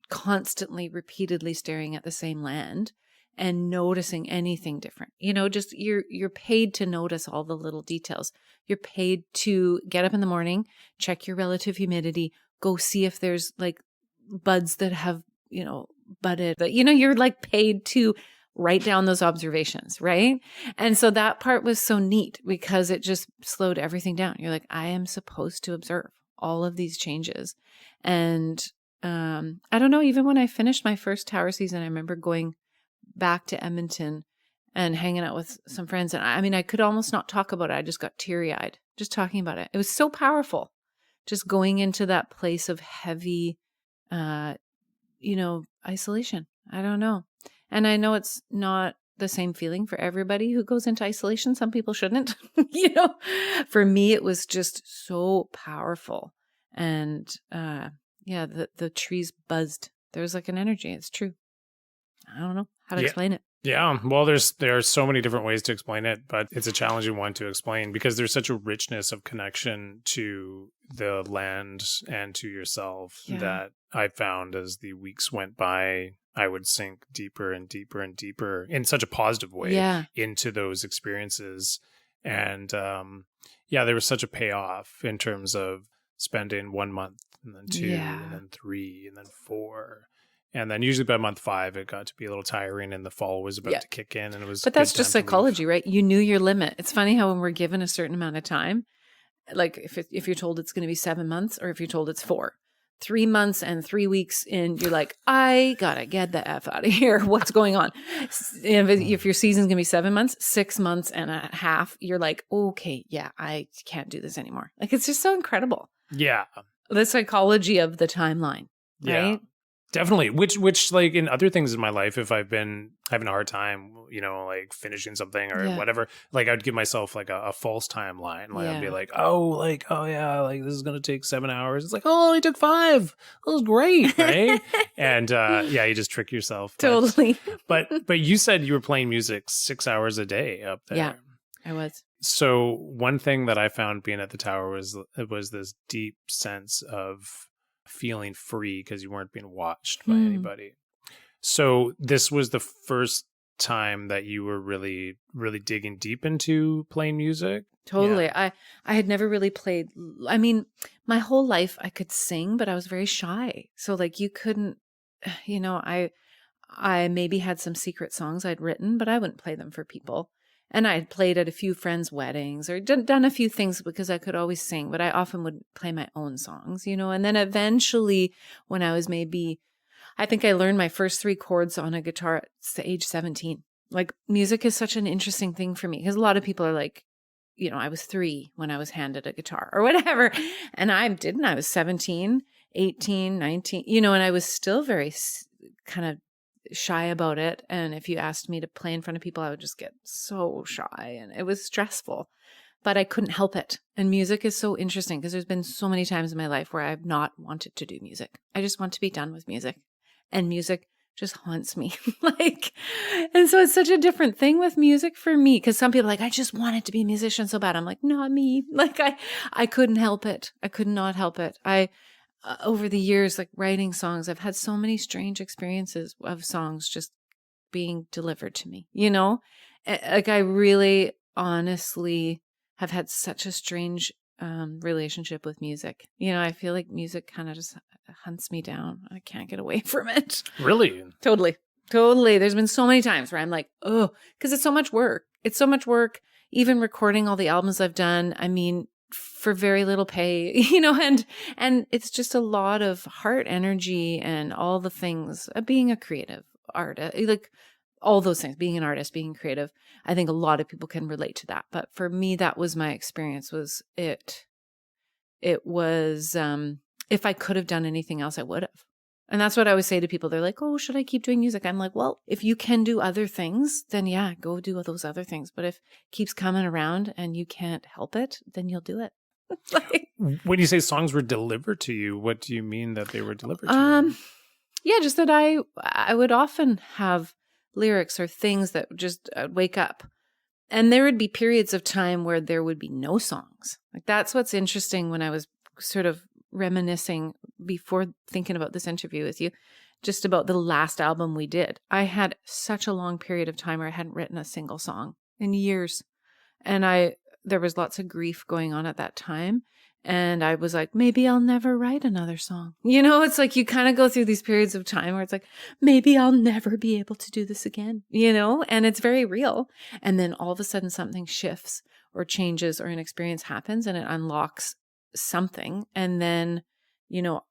constantly, repeatedly staring at the same land and noticing anything different. Just you're paid to notice all the little details. You're paid to get up in the morning, check your relative humidity, go see if there's like buds that have, budded. But, you're like paid to write down those observations, right? And so that part was so neat because it just slowed everything down. You're like, I am supposed to observe all of these changes. And I don't know, even when I finished my first tower season, I remember going back to Edmonton and hanging out with some friends. And I could almost not talk about it. I just got teary-eyed just talking about it. It was so powerful. Just going into that place of heavy, isolation. I don't know. And I know it's not the same feeling for everybody who goes into isolation. Some people shouldn't, For me, it was just so powerful. And the trees buzzed. There was like an energy. It's true. I don't know how to explain it. Yeah. Well, there are so many different ways to explain it, but it's a challenging one to explain because there's such a richness of connection to the land and to yourself that I found as the weeks went by I would sink deeper and deeper and deeper in such a positive way Yeah. into those experiences. And yeah, there was such a payoff in terms of spending 1 month and then 2 Yeah. and then 3 and then 4. And then usually by month 5, it got to be a little tiring and the fall was about Yeah. to kick in and it was But good that's just time to leave. psychology, right? You knew your limit. It's funny how when we're given a certain amount of time, like if you're told it's going to be 7 months or if you're told it's 4, 3 months and 3 weeks in, you're like, I gotta get the F out of here. What's going on? If your season's going to be 7 months, 6 months and a half, you're like, okay, yeah, I can't do this anymore. Like, it's just so incredible. Yeah. The psychology of the timeline, right? Yeah. Definitely. Which like in other things in my life, if I've been having a hard time, you know, like finishing something or Yeah. whatever, like I'd give myself like a false timeline. Like I'd be Yeah. like, oh yeah, like this is gonna take 7 hours. It's like, oh, it only took 5. That was great, right? And yeah, you just trick yourself. Totally. But you said you were playing music 6 hours a day up there. Yeah. I was. So one thing that I found being at the tower was this deep sense of feeling free because you weren't being watched by anybody. So this was the first time that you were really, really digging deep into playing music? Totally. Yeah. I had never really played. I mean, my whole life I could sing, but I was very shy. So like you couldn't, you know, I maybe had some secret songs I'd written, but I wouldn't play them for people. And I had played at a few friends' weddings or done a few things because I could always sing, but I often would play my own songs, you know. And then eventually when I was I think I learned my first 3 chords on a guitar at age 17. Like music is such an interesting thing for me because a lot of people are like, you know, I was 3 when I was handed a guitar or whatever. And I didn't. I was 17, 18, 19, you know, and I was still very kind of shy about it. And if you asked me to play in front of people, I would just get so shy and it was stressful, but I couldn't help it. And music is so interesting because there's been so many times in my life where I've not wanted to do music. I just want to be done with music, and music just haunts me. And so it's such a different thing with music for me because some people are like, I just wanted to be a musician so bad. I'm like, not me. Like I couldn't help it. I could not help it. Over the years, like writing songs, I've had so many strange experiences of songs just being delivered to me, you know? Like I really honestly have had such a strange relationship with music. You know, I feel like music kind of just hunts me down. I can't get away from it. Really? Totally. There's been so many times where I'm like, oh, because it's so much work. It's so much work, even recording all the albums I've done. I mean, for very little pay, you know, and it's just a lot of heart energy and all the things of being a creative artist, like all those things, being an artist, being creative. I think a lot of people can relate to that. But for me, that was my experience. It was, if I could have done anything else, I would have. And that's what I always say to people. They're like, oh, should I keep doing music? I'm like, well, if you can do other things, then yeah, go do those other things. But if it keeps coming around and you can't help it, then you'll do it. When you say songs were delivered to you, what do you mean that they were delivered to you? Yeah, just that I would often have lyrics or things that just wake up. And there would be periods of time where there would be no songs. Like that's what's interesting when I was sort of reminiscing before thinking about this interview with you, just about the last album we did. I had such a long period of time where I hadn't written a single song in years. And there was lots of grief going on at that time. And I was like, maybe I'll never write another song. You know, it's like you kind of go through these periods of time where it's like, maybe I'll never be able to do this again, you know, and it's very real. And then all of a sudden something shifts or changes or an experience happens and it unlocks something. And then, you know,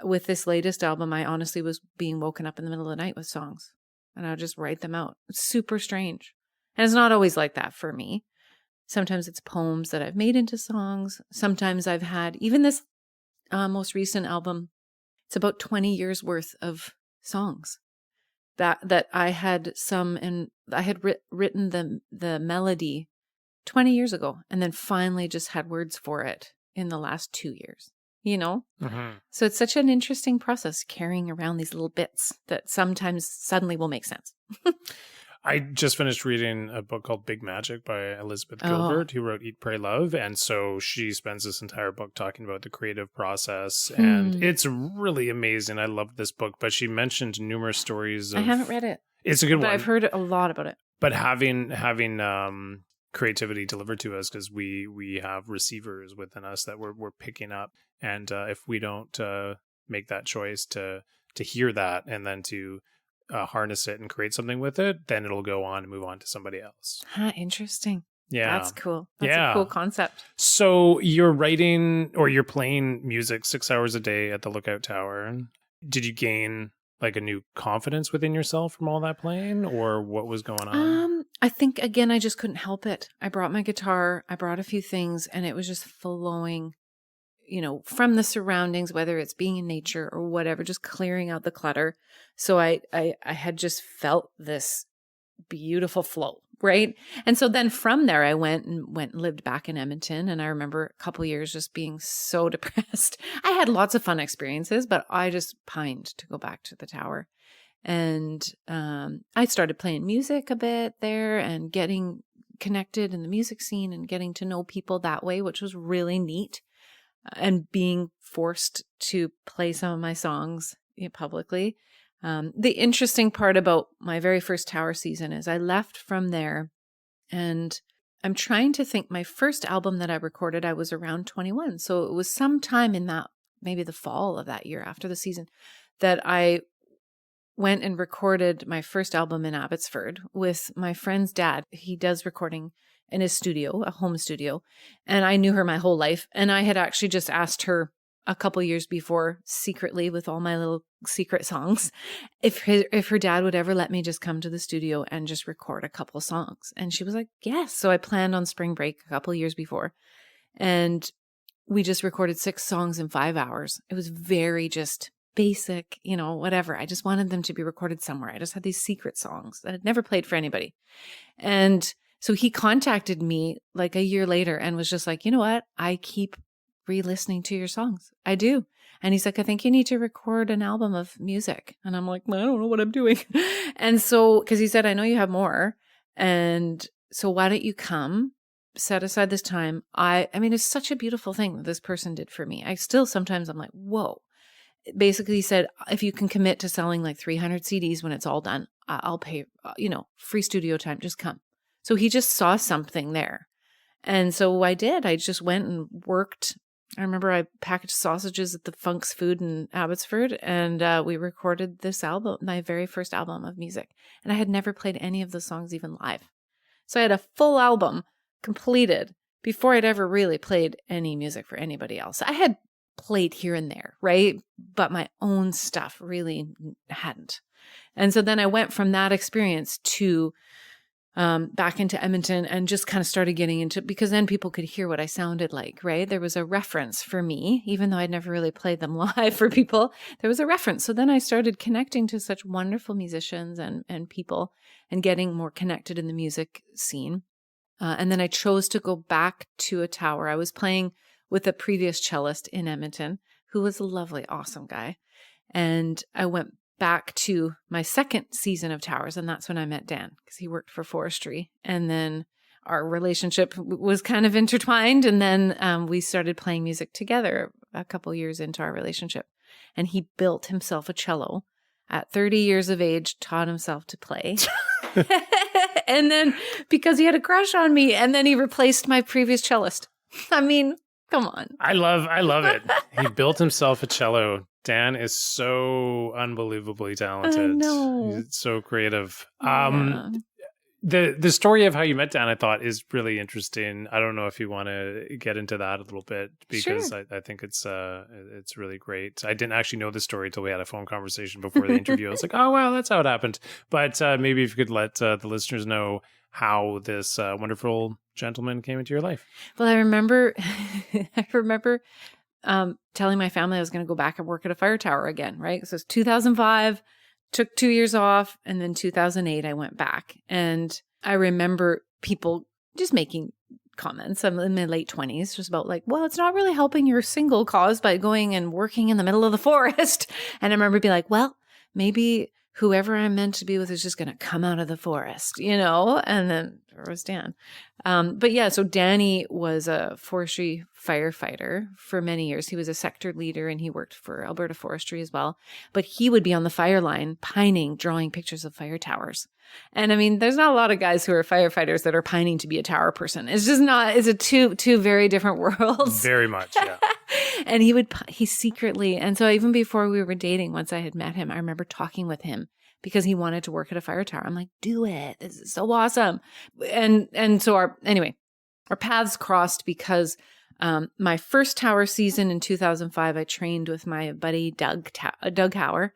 with this latest album, I honestly was being woken up in the middle of the night with songs and I would just write them out. It's super strange. And it's not always like that for me. Sometimes it's poems that I've made into songs. Sometimes I've had, even this most recent album, it's about 20 years worth of songs that I had some, and I had written the melody 20 years ago and then finally just had words for it in the last 2 years, you know? Mm-hmm. So it's such an interesting process carrying around these little bits that sometimes suddenly will make sense. I just finished reading a book called Big Magic by Elizabeth Oh. Gilbert, who wrote Eat, Pray, Love. And so she spends this entire book talking about the creative process. And it's really amazing. I love this book, but she mentioned numerous stories of... I haven't read it. It's a good but one. I've heard a lot about it. But having creativity delivered to us, because we have receivers within us that we're picking up. And if we don't make that choice to hear that and then to harness it and create something with it, then it'll go on and move on to somebody else. Interesting. Yeah. That's cool. That's a cool concept. So you're writing or you're playing music 6 hours a day at the Lookout Tower. Did you gain like a new confidence within yourself from all that playing, or what was going on? I think, again, I just couldn't help it. I brought my guitar, I brought a few things, and it was just flowing, from the surroundings, whether it's being in nature or whatever, just clearing out the clutter. So I had just felt this beautiful flow, right? And so then from there, I went and lived back in Edmonton. And I remember a couple years just being so depressed. I had lots of fun experiences, but I just pined to go back to the tower. And I started playing music a bit there and getting connected in the music scene and getting to know people that way, which was really neat. And being forced to play some of my songs publicly. The interesting part about my very first tower season is I left from there, and I'm trying to think, my first album that I recorded, I was around 21. So it was sometime in that, maybe the fall of that year after the season, that I went and recorded my first album in Abbotsford with my friend's dad. He does recording in his studio, a home studio. And I knew her my whole life. And I had actually just asked her a couple years before, secretly, with all my little secret songs, if her dad would ever let me just come to the studio and just record a couple songs. And she was like, yes. So I planned on spring break a couple years before. And we just recorded 6 songs in 5 hours. It was very just basic, whatever. I just wanted them to be recorded somewhere. I just had these secret songs that I'd never played for anybody. And so he contacted me like a year later and was just like, you know what? I keep re-listening to your songs. I do. And he's like, I think you need to record an album of music. And I'm like, well, I don't know what I'm doing. And so, because he said, I know you have more. And so why don't you come, set aside this time? I mean, it's such a beautiful thing that this person did for me. I still, sometimes I'm like, whoa. Basically he said, if you can commit to selling like 300 CDs when it's all done, I'll pay, free studio time, just come. So he just saw something there. And so I did. I just went and worked. I remember I packaged sausages at the Funk's Food in Abbotsford, and we recorded this album, my very first album of music. And I had never played any of the songs even live. So I had a full album completed before I'd ever really played any music for anybody else. I had played here and there, right? But my own stuff really hadn't. And so then I went from that experience to back into Edmonton and just kind of started getting into, because then people could hear what I sounded like, right? There was a reference for me, even though I'd never really played them live for people, there was a reference. So then I started connecting to such wonderful musicians and people and getting more connected in the music scene. And then I chose to go back to a tower. I was playing with a previous cellist in Edmonton who was a lovely, awesome guy. And I went back to my second season of towers, and that's when I met Dan, because he worked for forestry. And then our relationship was kind of intertwined, and then we started playing music together a couple years into our relationship. And he built himself a cello at 30 years of age, taught himself to play. And then because he had a crush on me, and then he replaced my previous cellist. I mean, come on. I love it. He built himself a cello. Dan is so unbelievably talented. I know. He's so creative. Yeah. The story of how you met Dan, I thought, is really interesting. I don't know if you want to get into that a little bit, because Sure. I think it's really great. I didn't actually know the story till we had a phone conversation before the interview. I was like, oh, wow, that's how it happened. But maybe if you could let the listeners know how this wonderful gentleman came into your life. Well, I remember telling my family I was going to go back and work at a fire tower again, right? So it's 2005, took 2 years off, and then 2008 I went back. And I remember people just making comments. I'm in my late 20s, just about like, well, it's not really helping your single cause by going and working in the middle of the forest. And I remember being like, well, maybe whoever I'm meant to be with is just going to come out of the forest, and then there was Dan. But yeah, so Danny was a forestry firefighter for many years. He was a sector leader and he worked for Alberta Forestry as well. But he would be on the fire line pining, drawing pictures of fire towers. And I mean, there's not a lot of guys who are firefighters that are pining to be a tower person. It's just not, it's a two very different worlds. Very much, yeah. And he secretly, and so even before we were dating, once I had met him, I remember talking with him because he wanted to work at a fire tower. I'm like, do it. This is so awesome. And so our paths crossed because my first tower season in 2005, I trained with my buddy Doug Hauer,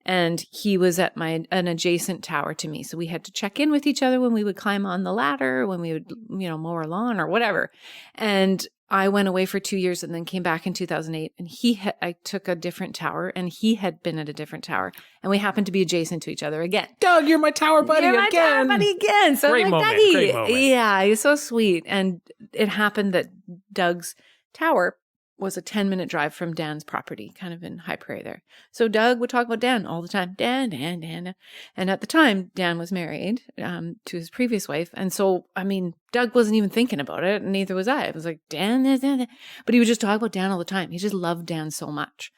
and he was at an adjacent tower to me. So we had to check in with each other when we would climb on the ladder, when we would, mow our lawn or whatever. And I went away for 2 years and then came back in 2008, and I took a different tower, and he had been at a different tower, and we happened to be adjacent to each other again. Doug, you're my tower buddy again. You're my tower buddy again. So great I'm like, moment, Dougie. great moment. Yeah, he's so sweet. And it happened that Doug's tower was a 10-minute drive from Dan's property, kind of in High Prairie there. So Doug would talk about Dan all the time. Dan. And at the time, Dan was married to his previous wife. And so, I mean, Doug wasn't even thinking about it, and neither was I. It was like, Dan. But he would just talk about Dan all the time. He just loved Dan so much.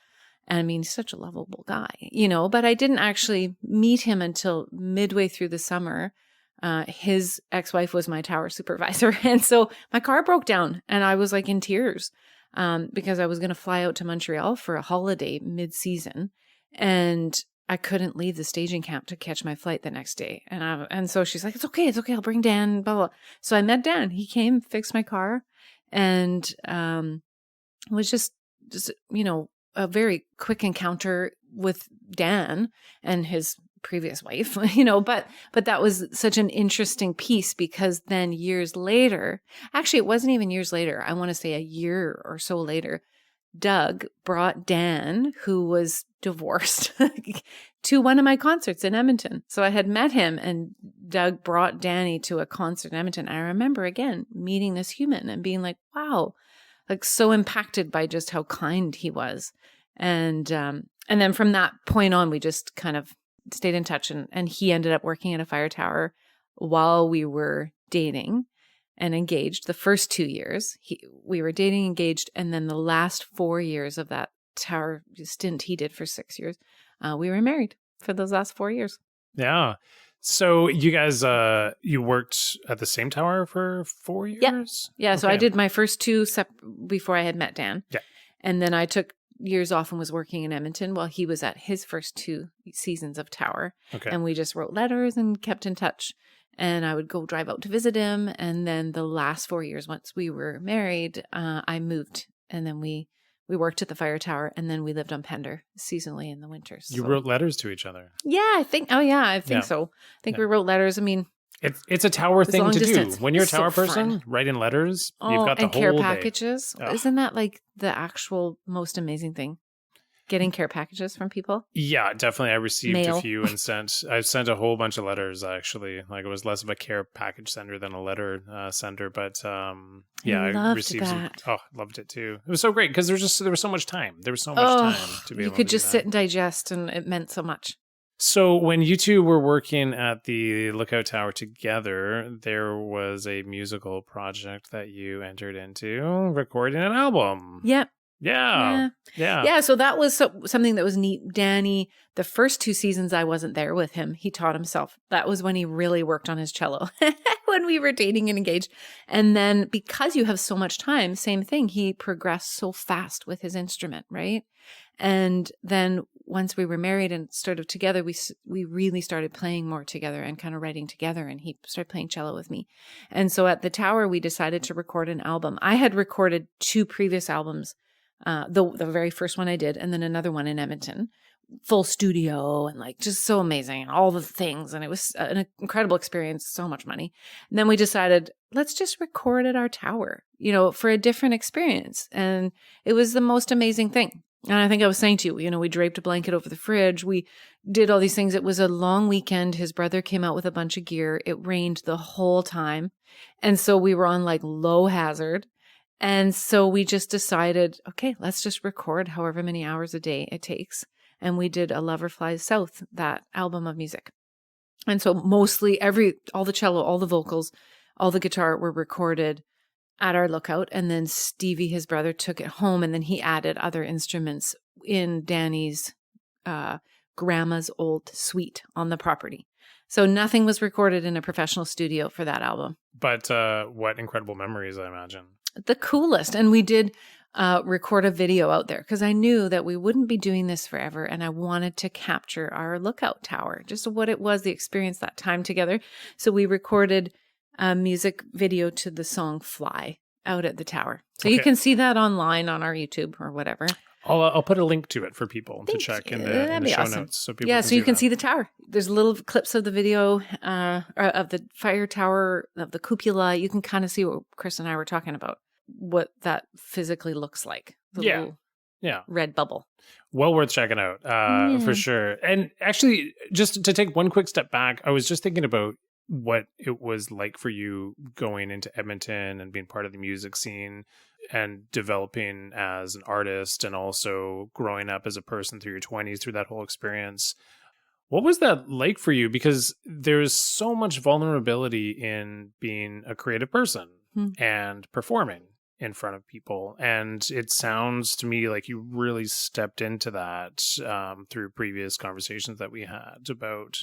And I mean, he's such a lovable guy, but I didn't actually meet him until midway through the summer. His ex-wife was my tower supervisor. And so my car broke down and I was like in tears. Because I was going to fly out to Montreal for a holiday mid-season, and I couldn't leave the staging camp to catch my flight the next day. And so she's like, it's okay, I'll bring Dan, blah, blah. So I met Dan. He came, fixed my car, and was just a very quick encounter with Dan and his previous wife, but that was such an interesting piece because then years later, actually it wasn't even years later, I want to say a year or so later, Doug brought Dan, who was divorced, to one of my concerts in Edmonton. So I had met him, and Doug brought Danny to a concert in Edmonton. I remember again meeting this human and being like, wow, like so impacted by just how kind he was. And then from that point on, we just kind of stayed in touch, and he ended up working at a fire tower while we were dating and engaged. The first 2 years we were dating, engaged, and then the last 4 years of that tower stint he did for 6 years, we were married for those last 4 years. Yeah. So you guys, you worked at the same tower for 4 years? Yeah. So okay. I did my first two before I had met Dan. Yeah. And then I took years off and was working in Edmonton while he was at his first 2 seasons of tower. Okay. And we just wrote letters and kept in touch. And I would go drive out to visit him. And then the last 4 years, once we were married, I moved. And then we worked at the fire tower. And then we lived on Pender seasonally in the winters. You wrote letters to each other? Yeah, I think so. I think we wrote letters. I mean, it's a tower thing to distance. do. When you're a tower So person, fun. writing letters, you've got the and whole care day. packages. Oh. Isn't that like the actual most amazing thing? Getting care packages from people? Yeah, definitely. I received Mail. a few and I've sent a whole bunch of letters, actually. Like, it was less of a care package sender than a letter sender. But yeah, I received that. loved it too. It was so great because there was so much time. There was so much time to be able to You could do just that. sit and digest, and it meant so much. So when you two were working at the Lookout Tower together, there was a musical project that you entered into, recording an album. Yep. Yeah. Yeah, so that was something that was neat. Danny, the first 2 seasons I wasn't there with him, he taught himself. That was when he really worked on his cello, when we were dating and engaged. And then because you have so much time, same thing, he progressed so fast with his instrument, right? And then once we were married and started together, we really started playing more together and kind of writing together, and he started playing cello with me. And so at the tower, we decided to record an album. I had recorded 2 previous albums. The very first one I did, and then another one in Edmonton, full studio and like just so amazing and all the things. And it was an incredible experience, so much money. And then we decided, let's just record at our tower, for a different experience. And it was the most amazing thing. And I think I was saying to you, we draped a blanket over the fridge. We did all these things. It was a long weekend. His brother came out with a bunch of gear. It rained the whole time. And so we were on like low hazard. And so we just decided, okay, let's just record however many hours a day it takes. and we did A Lover Flies South, that album of music. And so mostly all the cello, all the vocals, all the guitar were recorded at our lookout. And then Stevie, his brother, took it home, and then he added other instruments in Danny's grandma's old suite on the property. So nothing was recorded in a professional studio for that album. But what incredible memories, I imagine. The coolest. And we did record a video out there because I knew that we wouldn't be doing this forever. And I wanted to capture our lookout tower, just what it was, the experience, that time together. So we recorded a music video to the song Fly out at the tower. So you can see that online on our YouTube or whatever. I'll put a link to it for people to check in the show notes. So people so you can see the tower. There's little clips of the video of the fire tower, of the cupola. You can kind of see what Chris and I were talking about, what that physically looks like. The little red bubble. Well worth checking out, for sure. And actually, just to take one quick step back, I was just thinking about what it was like for you going into Edmonton and being part of the music scene and developing as an artist, and also growing up as a person through your 20s, through that whole experience. What was that like for you? Because there's so much vulnerability in being a creative person and performing in front of people. And it sounds to me like you really stepped into that through previous conversations that we had about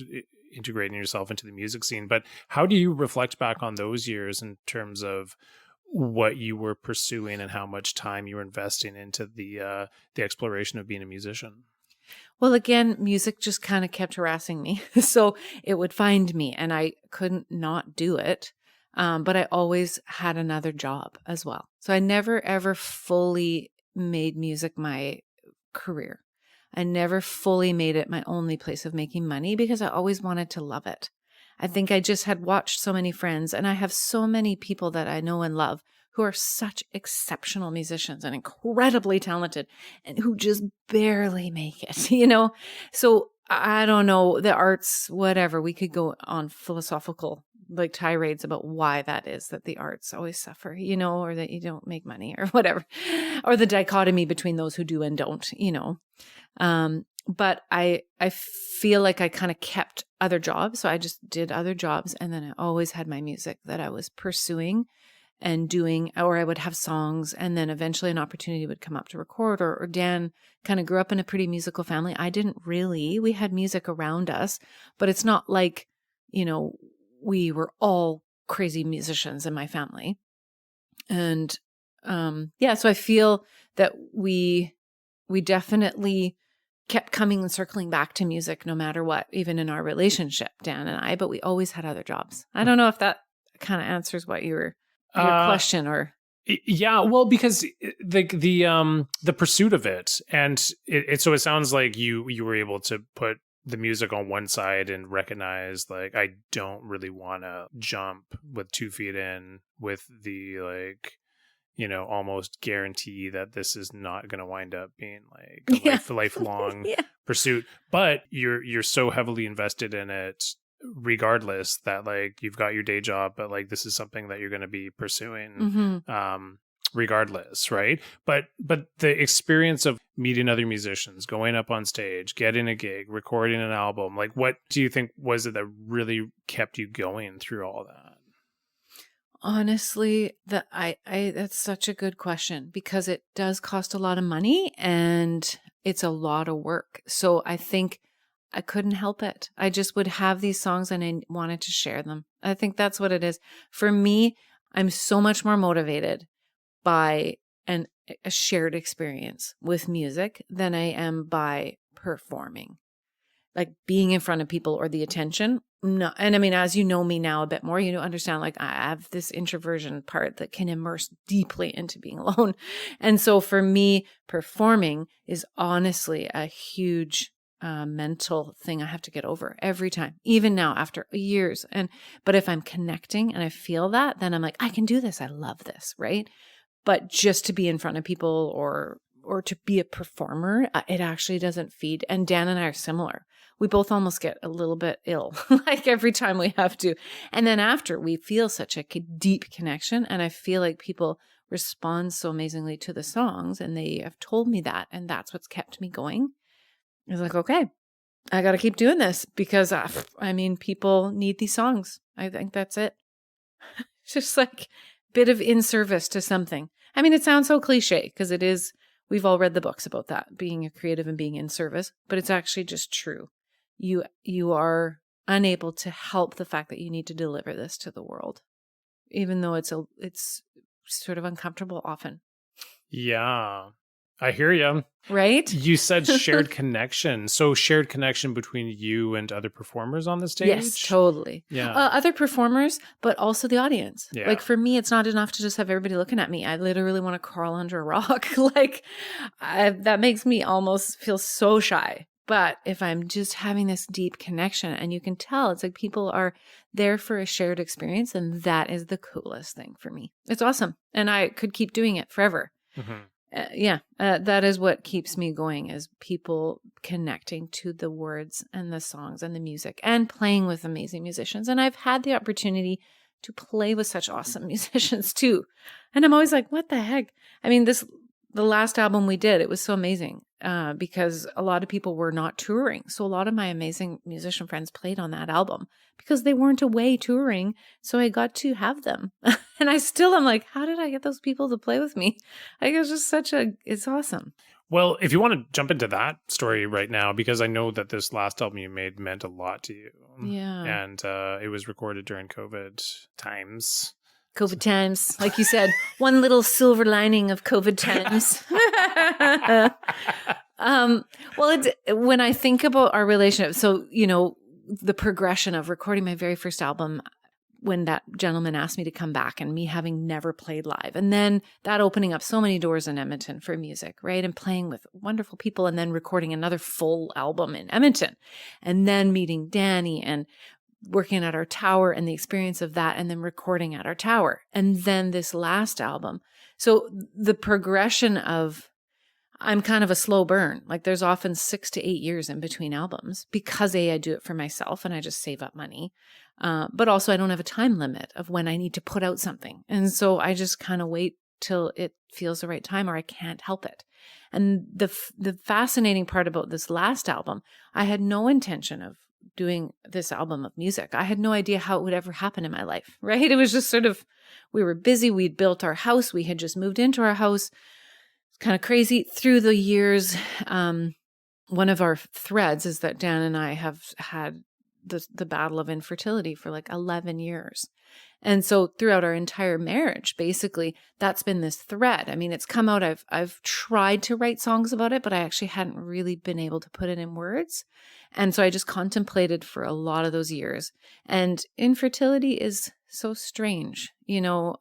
integrating yourself into the music scene. But how do you reflect back on those years in terms of what you were pursuing and how much time you were investing into the exploration of being a musician? Well, again, music just kind of kept harassing me. So it would find me and I couldn't not do it. But I always had another job as well. So I never, ever fully made music my career. I never fully made it my only place of making money because I always wanted to love it. I think I just had watched so many friends, and I have so many people that I know and love who are such exceptional musicians and incredibly talented and who just barely make it, you know? So I don't know, the arts, whatever, we could go on philosophical like tirades about why that is, that the arts always suffer, you know, or that you don't make money or whatever, or the dichotomy between those who do and don't, you know. But I feel like I kind of kept other jobs. So I just did other jobs. And then I always had my music that I was pursuing and doing, or I would have songs. And then eventually an opportunity would come up to record, or Dan kind of grew up in a pretty musical family. I didn't really. We had music around us, but it's not like, you know, we were all crazy musicians in my family. And so I feel that we definitely kept coming and circling back to music no matter what, even in our relationship, Dan and I, but we always had other jobs. I don't know if that kind of answers what your question or. Yeah, well, because the pursuit of it, and it sounds like you were able to put the music on one side and recognize, like, I don't really want to jump with 2 feet in with the, like, you know, almost guarantee that this is not going to wind up being like a lifelong pursuit. But you're so heavily invested in it regardless that, like, you've got your day job, but like this is something that you're going to be pursuing regardless, right? But the experience of meeting other musicians, going up on stage, getting a gig, recording an album, like, what do you think was it that really kept you going through all that? Honestly, that's such a good question because it does cost a lot of money and it's a lot of work. So I think I couldn't help it. I just would have these songs and I wanted to share them. I think that's what it is. For me, I'm so much more motivated by a shared experience with music than I am by performing. Like being in front of people or the attention. No. And I mean, as you know me now a bit more, you understand, like, I have this introversion part that can immerse deeply into being alone. And so for me, performing is honestly a huge mental thing I have to get over every time, even now after years. But if I'm connecting and I feel that, then I'm like, I can do this. I love this. Right. But just to be in front of people or to be a performer, it actually doesn't feed. And Dan and I are similar. We both almost get a little bit ill, like every time we have to. And then after, we feel such a deep connection. And I feel like people respond so amazingly to the songs. And they have told me that. And that's what's kept me going. I was like, okay, I got to keep doing this because people need these songs. I think that's it. It's just like a bit of in service to something. I mean, it sounds so cliche because it is. We've all read the books about that, being a creative and being in service, but it's actually just true. You are unable to help the fact that you need to deliver this to the world, even though it's sort of uncomfortable often. Yeah, I hear you. Right? You said shared connection. So shared connection between you and other performers on the stage? Yes, totally. Yeah. Other performers, but also the audience. Yeah. Like for me, it's not enough to just have everybody looking at me. I literally want to crawl under a rock. That makes me almost feel so shy. But if I'm just having this deep connection and you can tell, it's like people are there for a shared experience. And that is the coolest thing for me. It's awesome. And I could keep doing it forever. Mm-hmm. That is what keeps me going, is people connecting to the words and the songs and the music and playing with amazing musicians. And I've had the opportunity to play with such awesome musicians too. And I'm always like, what the heck? I mean, the last album we did, it was so amazing because a lot of people were not touring. So a lot of my amazing musician friends played on that album because they weren't away touring. So I got to have them. And I'm like, how did I get those people to play with me? Like, it was just it's awesome. Well, if you want to jump into that story right now, because I know that this last album you made meant a lot to you. Yeah. And it was recorded during COVID times. COVID times, like you said, one little silver lining of COVID times. Well, when I think about our relationship, so, the progression of recording my very first album, when that gentleman asked me to come back and me having never played live, and then that opening up so many doors in Edmonton for music, right? And playing with wonderful people, and then recording another full album in Edmonton, and then meeting Danny and working at our tower and the experience of that, and then recording at our tower. And then this last album. So the progression of, I'm kind of a slow burn. Like there's often 6 to 8 years in between albums because I do it for myself and I just save up money. But also I don't have a time limit of when I need to put out something. And so I just kind of wait till it feels the right time or I can't help it. And the fascinating part about this last album, I had no intention of doing this album of music. I had no idea how it would ever happen in my life, right? It was just sort of, we were busy. We'd built our house. We had just moved into our house. It's kind of crazy. Through the years, one of our threads is that Dan and I have had the battle of infertility for like 11 years. And so throughout our entire marriage, basically, that's been this thread. I mean, it's come out. I've tried to write songs about it, but I actually hadn't really been able to put it in words. And so I just contemplated for a lot of those years. And infertility is so strange. One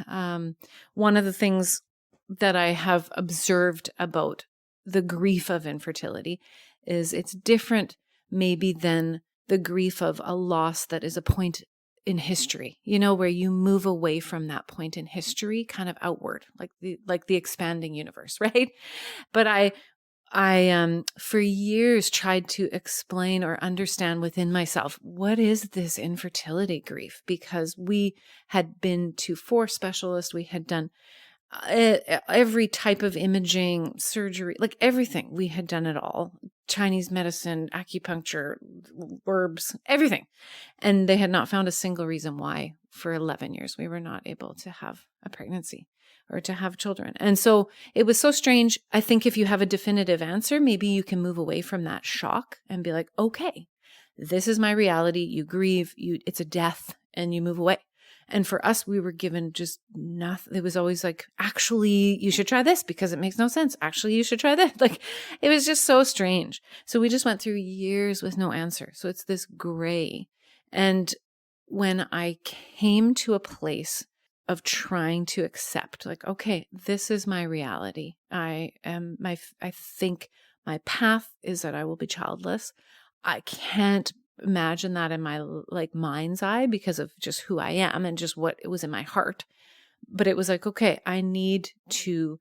of the things that I have observed about the grief of infertility is it's different maybe than the grief of a loss that is a point in history, where you move away from that point in history kind of outward, like the expanding universe, right? But I for years tried to explain or understand within myself, what is this infertility grief? Because we had been to 4 specialists, we had done every type of imaging, surgery, like everything. We had done it all. Chinese medicine, acupuncture, herbs, everything. And they had not found a single reason why for 11 years we were not able to have a pregnancy or to have children. And so it was so strange. I think if you have a definitive answer, maybe you can move away from that shock and be like, okay, this is my reality. You grieve, it's a death, and you move away. And for us, we were given just nothing. It was always like, actually, you should try this because it makes no sense. Actually, you should try that. Like, it was just so strange. So we just went through years with no answer. So it's this gray. And when I came to a place of trying to accept, like, okay, this is my reality. I think my path is that I will be childless. I can't imagine that in my mind's eye because of just who I am and just what it was in my heart. But it was like, okay, I need to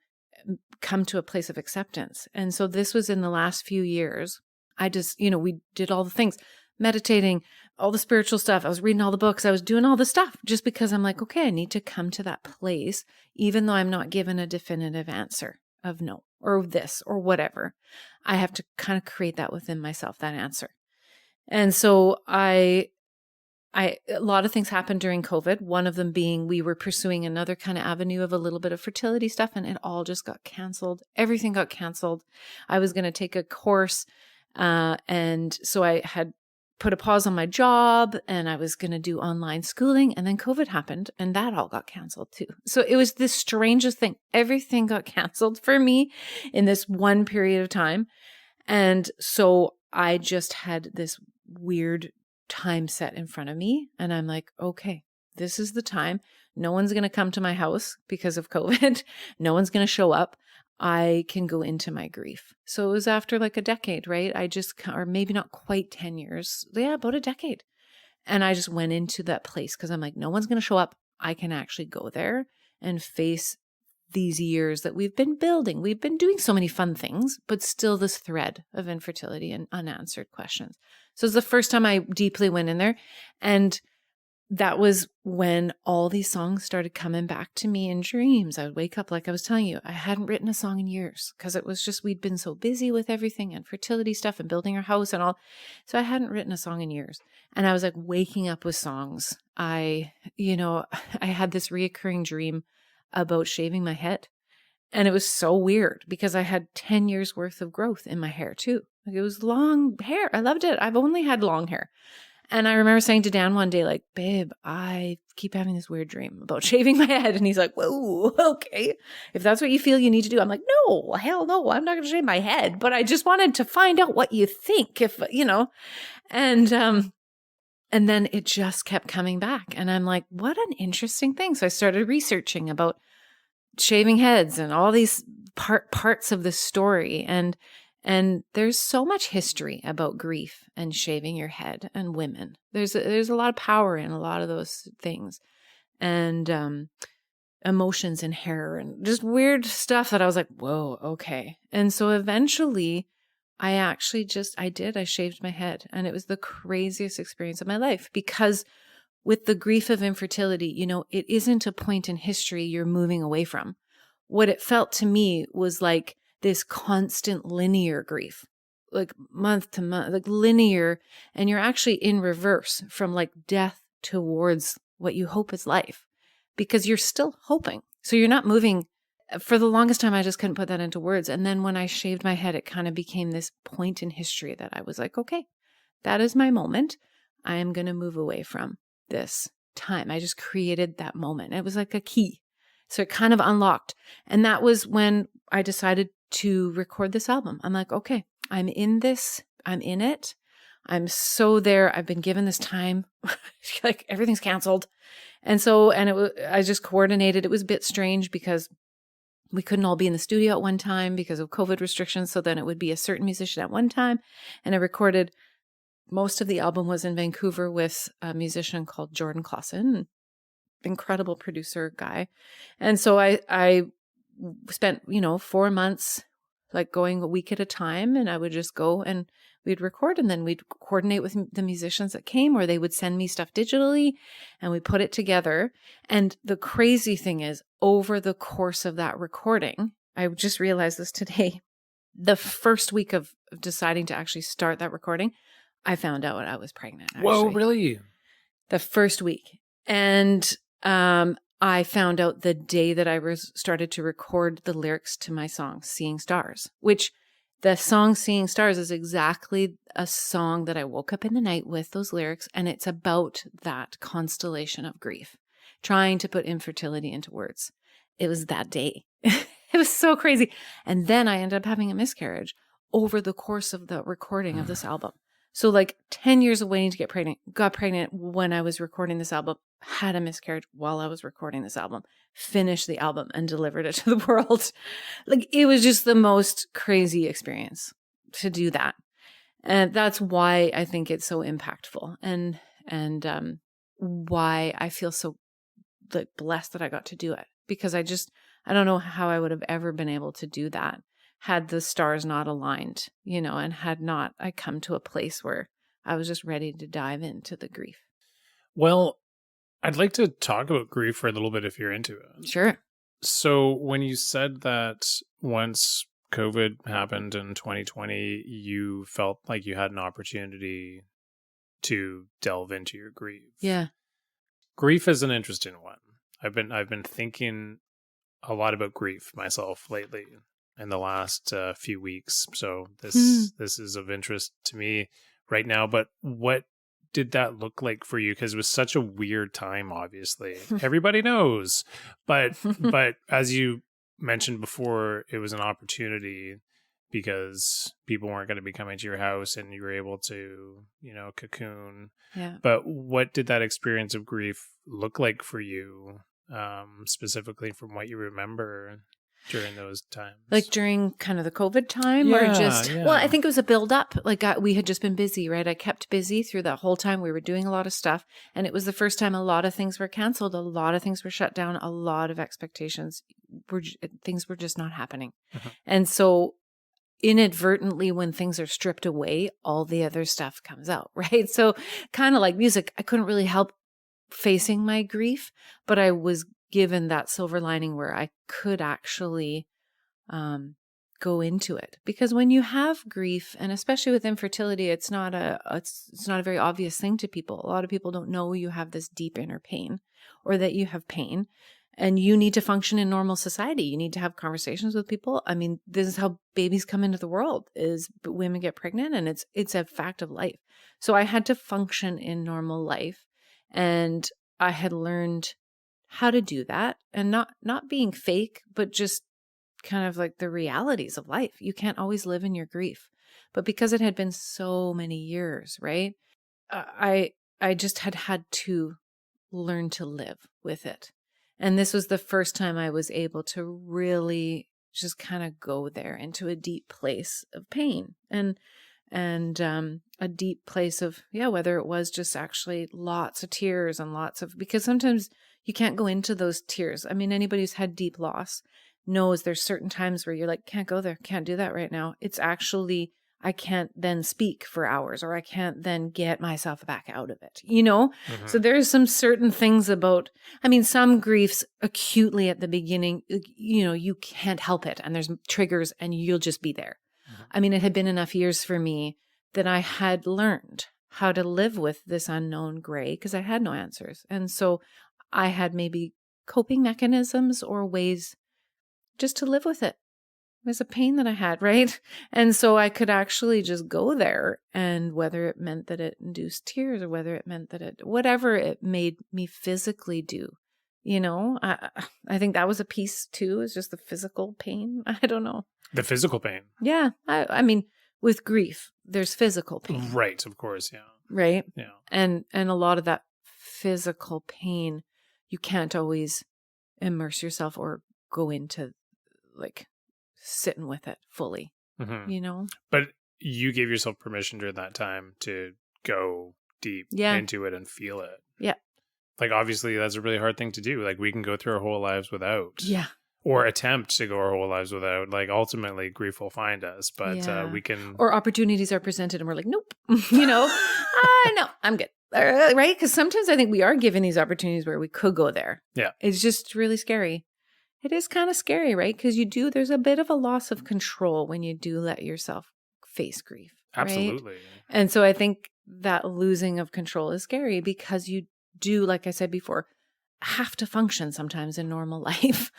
come to a place of acceptance. And so this was in the last few years. I just, we did all the things, meditating, all the spiritual stuff. I was reading all the books. I was doing all the stuff just because I'm like, okay, I need to come to that place, even though I'm not given a definitive answer. of no or this or whatever. I have to kind of create that within myself, that answer. And so a lot of things happened during COVID. One of them being we were pursuing another kind of avenue of a little bit of fertility stuff, and it all just got canceled. Everything got canceled. I was going to take a course, and so I had put a pause on my job, and I was going to do online schooling, and then COVID happened, and that all got canceled too. So it was the strangest thing. Everything got canceled for me in this one period of time. And so I just had this weird time set in front of me. And I'm like, okay, this is the time. No one's going to come to my house because of COVID. No one's going to show up. I can go into my grief. So it was after like a decade, right? Or maybe not quite 10 years. Yeah, about a decade. And I just went into that place because I'm like, no one's going to show up. I can actually go there and face these years that we've been building. We've been doing so many fun things, but still this thread of infertility and unanswered questions. So it's the first time I deeply went in there. And that was when all these songs started coming back to me in dreams. I would wake up, like I was telling you, I hadn't written a song in years because it was just, we'd been so busy with everything and fertility stuff and building our house and all. So I hadn't written a song in years. And I was like waking up with songs. I had this reoccurring dream about shaving my head. And it was so weird because I had 10 years worth of growth in my hair too. Like it was long hair. I loved it. I've only had long hair. And I remember saying to Dan one day, like, babe, I keep having this weird dream about shaving my head. And he's like, whoa, okay. If that's what you feel you need to do. I'm like, no, hell no, I'm not going to shave my head. But I just wanted to find out what you think and then it just kept coming back. And I'm like, what an interesting thing. So I started researching about shaving heads and all these parts of the story. And there's so much history about grief and shaving your head and women. There's a lot of power in a lot of those things. And emotions in hair and just weird stuff that I was like, whoa, okay. And so eventually I shaved my head, and it was the craziest experience of my life because with the grief of infertility, it isn't a point in history you're moving away from. What it felt to me was like this constant linear grief, like month to month, like linear, and you're actually in reverse from like death towards what you hope is life because you're still hoping. So you're not moving. For the longest time, I just couldn't put that into words. And then when I shaved my head, it kind of became this point in history that I was like, okay, that is my moment. I am going to move away from this time. I just created that moment. It was like a key. So it kind of unlocked. And that was when I decided to record this album. I'm like, okay, I'm in this. I'm in it. I'm so there. I've been given this time. Like everything's canceled. I just coordinated. It was a bit strange because we couldn't all be in the studio at one time because of COVID restrictions. So then it would be a certain musician at one time. And I recorded, most of the album was in Vancouver with a musician called Jordan Clausen, incredible producer guy. And so I spent, 4 months like going a week at a time, and I would just go and we'd record, and then we'd coordinate with the musicians that came, or they would send me stuff digitally and we put it together. And the crazy thing is, over the course of that recording, I just realized this today, the first week of deciding to actually start that recording, I found out I was pregnant. Actually. Whoa, really? The first week. And I found out the day that I started to record the lyrics to my song, Seeing Stars, which the song Seeing Stars is exactly a song that I woke up in the night with those lyrics. And it's about that constellation of grief, trying to put infertility into words. It was that day. It was so crazy. And then I ended up having a miscarriage over the course of the recording of this album. So like 10 years of waiting to get pregnant, got pregnant when I was recording this album, had a miscarriage while I was recording this album, finished the album and delivered it to the world. Like it was just the most crazy experience to do that. And that's why I think it's so impactful and why I feel so like blessed that I got to do it, because I don't know how I would have ever been able to do that had the stars not aligned, and had not I come to a place where I was just ready to dive into the grief. Well, I'd like to talk about grief for a little bit if you're into it. Sure. So when you said that once COVID happened in 2020, you felt like you had an opportunity to delve into your grief. Yeah. Grief is an interesting one. I've been thinking a lot about grief myself lately in the last few weeks. So this is of interest to me right now. But what did that look like for you? Because it was such a weird time. Obviously, everybody knows, but as you mentioned before, it was an opportunity because people weren't going to be coming to your house, and you were able to, cocoon. Yeah. But what did that experience of grief look like for you? Specifically from what you remember during those times? Like during kind of the COVID time or just, well, I think it was a build up. Like we had just been busy, right? I kept busy through that whole time. We were doing a lot of stuff. And it was the first time a lot of things were canceled. A lot of things were shut down. A lot of expectations things were just not happening. Uh-huh. And so inadvertently, when things are stripped away, all the other stuff comes out, right? So kind of like music, I couldn't really help facing my grief, but I was given that silver lining where I could actually go into it. Because when you have grief, and especially with infertility, it's not a very obvious thing to people. A lot of people don't know you have this deep inner pain or that you have pain, and you need to function in normal society. You need to have conversations with people. I mean, this is how babies come into the world, is women get pregnant, and it's a fact of life. So I had to function in normal life. And I had learned how to do that, and not being fake, but just kind of like the realities of life. You can't always live in your grief. But because it had been so many years, right? I just had to learn to live with it. And this was the first time I was able to really just kind of go there into a deep place of pain and a deep place of, whether it was just actually lots of tears and because sometimes you can't go into those tears. I mean, anybody who's had deep loss knows there's certain times where you're like, can't go there, can't do that right now. It's actually, I can't then speak for hours, or I can't then get myself back out of it, Mm-hmm. So there's some certain things about, I mean, some griefs acutely at the beginning, you can't help it. And there's triggers and you'll just be there. I mean, it had been enough years for me that I had learned how to live with this unknown gray because I had no answers. And so I had maybe coping mechanisms or ways just to live with it. It was a pain that I had, right? And so I could actually just go there, and whether it meant that it induced tears or whether it meant that whatever it made me physically do, I think that was a piece too, is just the physical pain. I don't know. The physical pain. Yeah. I mean, with grief, there's physical pain. Right. Of course. Yeah. Right. Yeah. And a lot of that physical pain, you can't always immerse yourself or go into like sitting with it fully, mm-hmm. But you gave yourself permission during that time to go deep into it and feel it. Yeah. Like, obviously, that's a really hard thing to do. Like, we can go through our whole lives without. Yeah. Or attempt to go our whole lives without. Like, ultimately, grief will find us. But we can... Or opportunities are presented and we're like, nope. No, I'm good. Right? Because sometimes I think we are given these opportunities where we could go there. Yeah. It's just really scary. It is kind of scary, right? Because there's a bit of a loss of control when you do let yourself face grief. Absolutely. Right? And so I think that losing of control is scary because you do, like I said before, have to function sometimes in normal life,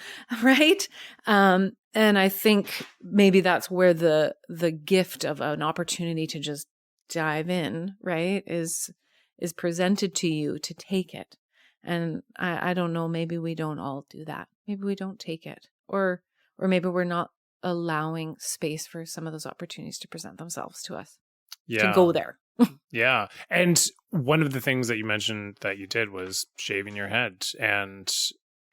right? And I think maybe that's where the gift of an opportunity to just dive in, right, is presented to you to take it. And I don't know, maybe we don't all do that. Maybe we don't take it. Or maybe we're not allowing space for some of those opportunities to present themselves to us. To go there. Yeah. And one of the things that you mentioned that you did was shaving your head. And,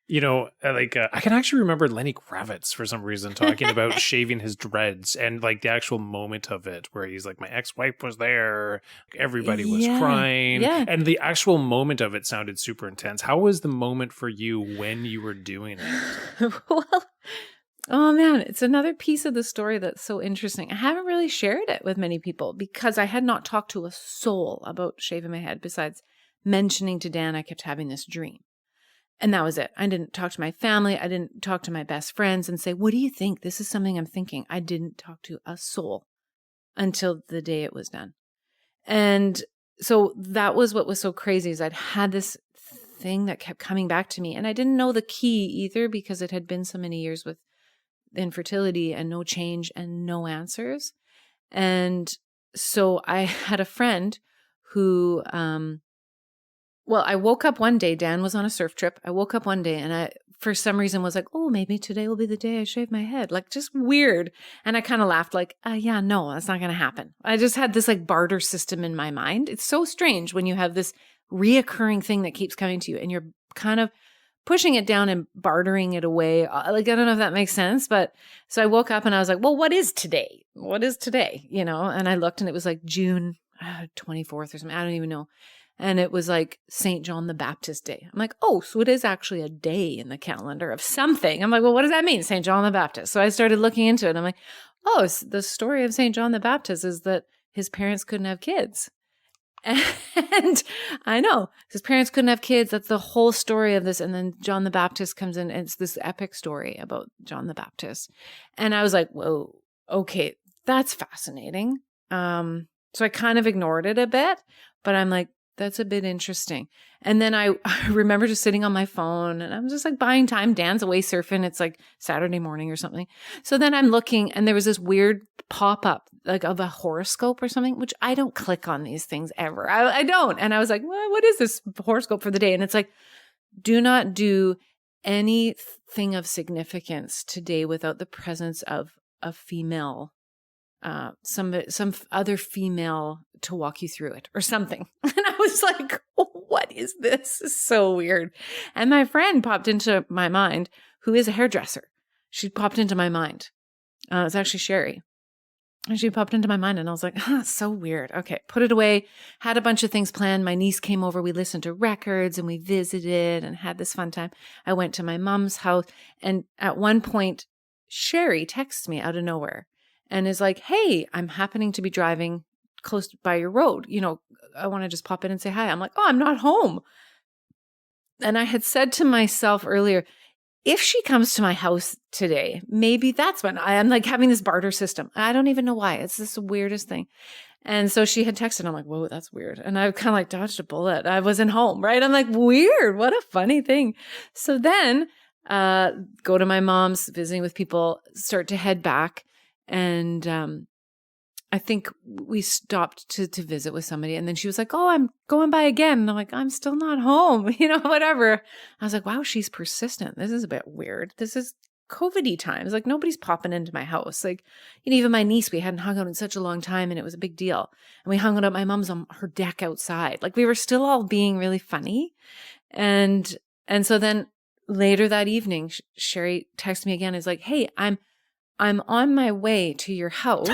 I can actually remember Lenny Kravitz for some reason talking about shaving his dreads and like the actual moment of it where he's like, my ex-wife was there. Everybody was crying. Yeah. And the actual moment of it sounded super intense. How was the moment for you when you were doing it? Well, oh man, it's another piece of the story that's so interesting. I haven't really shared it with many people because I had not talked to a soul about shaving my head besides mentioning to Dan I kept having this dream. And that was it. I didn't talk to my family. I didn't talk to my best friends and say, what do you think? This is something I'm thinking. I didn't talk to a soul until the day it was done. And so that was what was so crazy, is I'd had this thing that kept coming back to me. And I didn't know the key either, because it had been so many years with infertility and no change and no answers. And so I had a friend who, I woke up one day, Dan was on a surf trip. I woke up one day and I, for some reason, was like, oh, maybe today will be the day I shave my head. Like, just weird. And I kind of laughed like, yeah, no, that's not going to happen. I just had this like barter system in my mind. It's so strange when you have this reoccurring thing that keeps coming to you and you're kind of pushing it down and bartering it away. Like, I don't know if that makes sense, but so I woke up and I was like, well, what is today? What is today? You know? And I looked and it was like June 24th or something. I don't even know. And it was like St. John the Baptist Day. I'm like, oh, so it is actually a day in the calendar of something. I'm like, well, what does that mean? St. John the Baptist. So I started looking into it. And I'm like, oh, the story of St. John the Baptist is that his parents couldn't have kids. And I know his parents couldn't have kids. That's the whole story of this. And then John the Baptist comes in and it's this epic story about John the Baptist. And I was like, whoa, okay, that's fascinating. So I kind of ignored it a bit, but I'm like, that's a bit interesting. And then I remember just sitting on my phone and I'm just like buying time. Dan's away surfing. It's like Saturday morning or something. So then I'm looking and there was this weird pop-up like of a horoscope or something, which I don't click on these things ever. I don't. And I was like, well, what is this horoscope for the day? And it's like, do not do anything of significance today without the presence of a female, some other female to walk you through it or something. And I was like, what is this? This is so weird. And my friend popped into my mind, who is a hairdresser. She popped into my mind. It's actually Sherry. And she popped into my mind and I was like, so weird. Okay, put it away. Had a bunch of things planned. My niece came over. We listened to records and we visited and had this fun time. I went to my mom's house. And at one point, Sherry texts me out of nowhere and is like, hey, I'm happening to be driving close by your road. You know, I want to just pop in and say hi. I'm like, oh, I'm not home. And I had said to myself earlier, if she comes to my house today, maybe that's when I am like having this barter system. I don't even know why. It's this weirdest thing. And so she had texted. I'm like, whoa, that's weird. And I kind of like dodged a bullet. I wasn't home, right? I'm like, weird. What a funny thing. So then go to my mom's, visiting with people, start to head back. And I think we stopped to visit with somebody. And then she was like, oh, I'm going by again. And I'm like, I'm still not home, you know, whatever. I was like, wow, she's persistent. This is a bit weird. This is COVID-y times. Like nobody's popping into my house. Like, you know, even my niece, we hadn't hung out in such a long time and it was a big deal. And we hung out at my mom's on her deck outside. Like we were still all being really funny. And so then later that evening, Sherry texted me again. Is like, hey, I'm on my way to your house.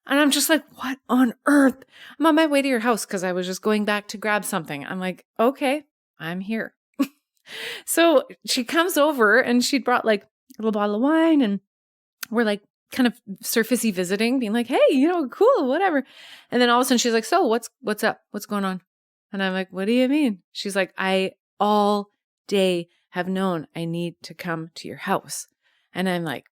And I'm just like, what on earth? I'm on my way to your house because I was just going back to grab something. I'm like, okay, I'm here. So she comes over and she'd brought like a little bottle of wine and we're like kind of surfacey visiting, being like, hey, you know, cool, whatever. And then all of a sudden she's like, so what's up? What's going on? And I'm like, what do you mean? She's like, I all day have known I need to come to your house. And I'm like,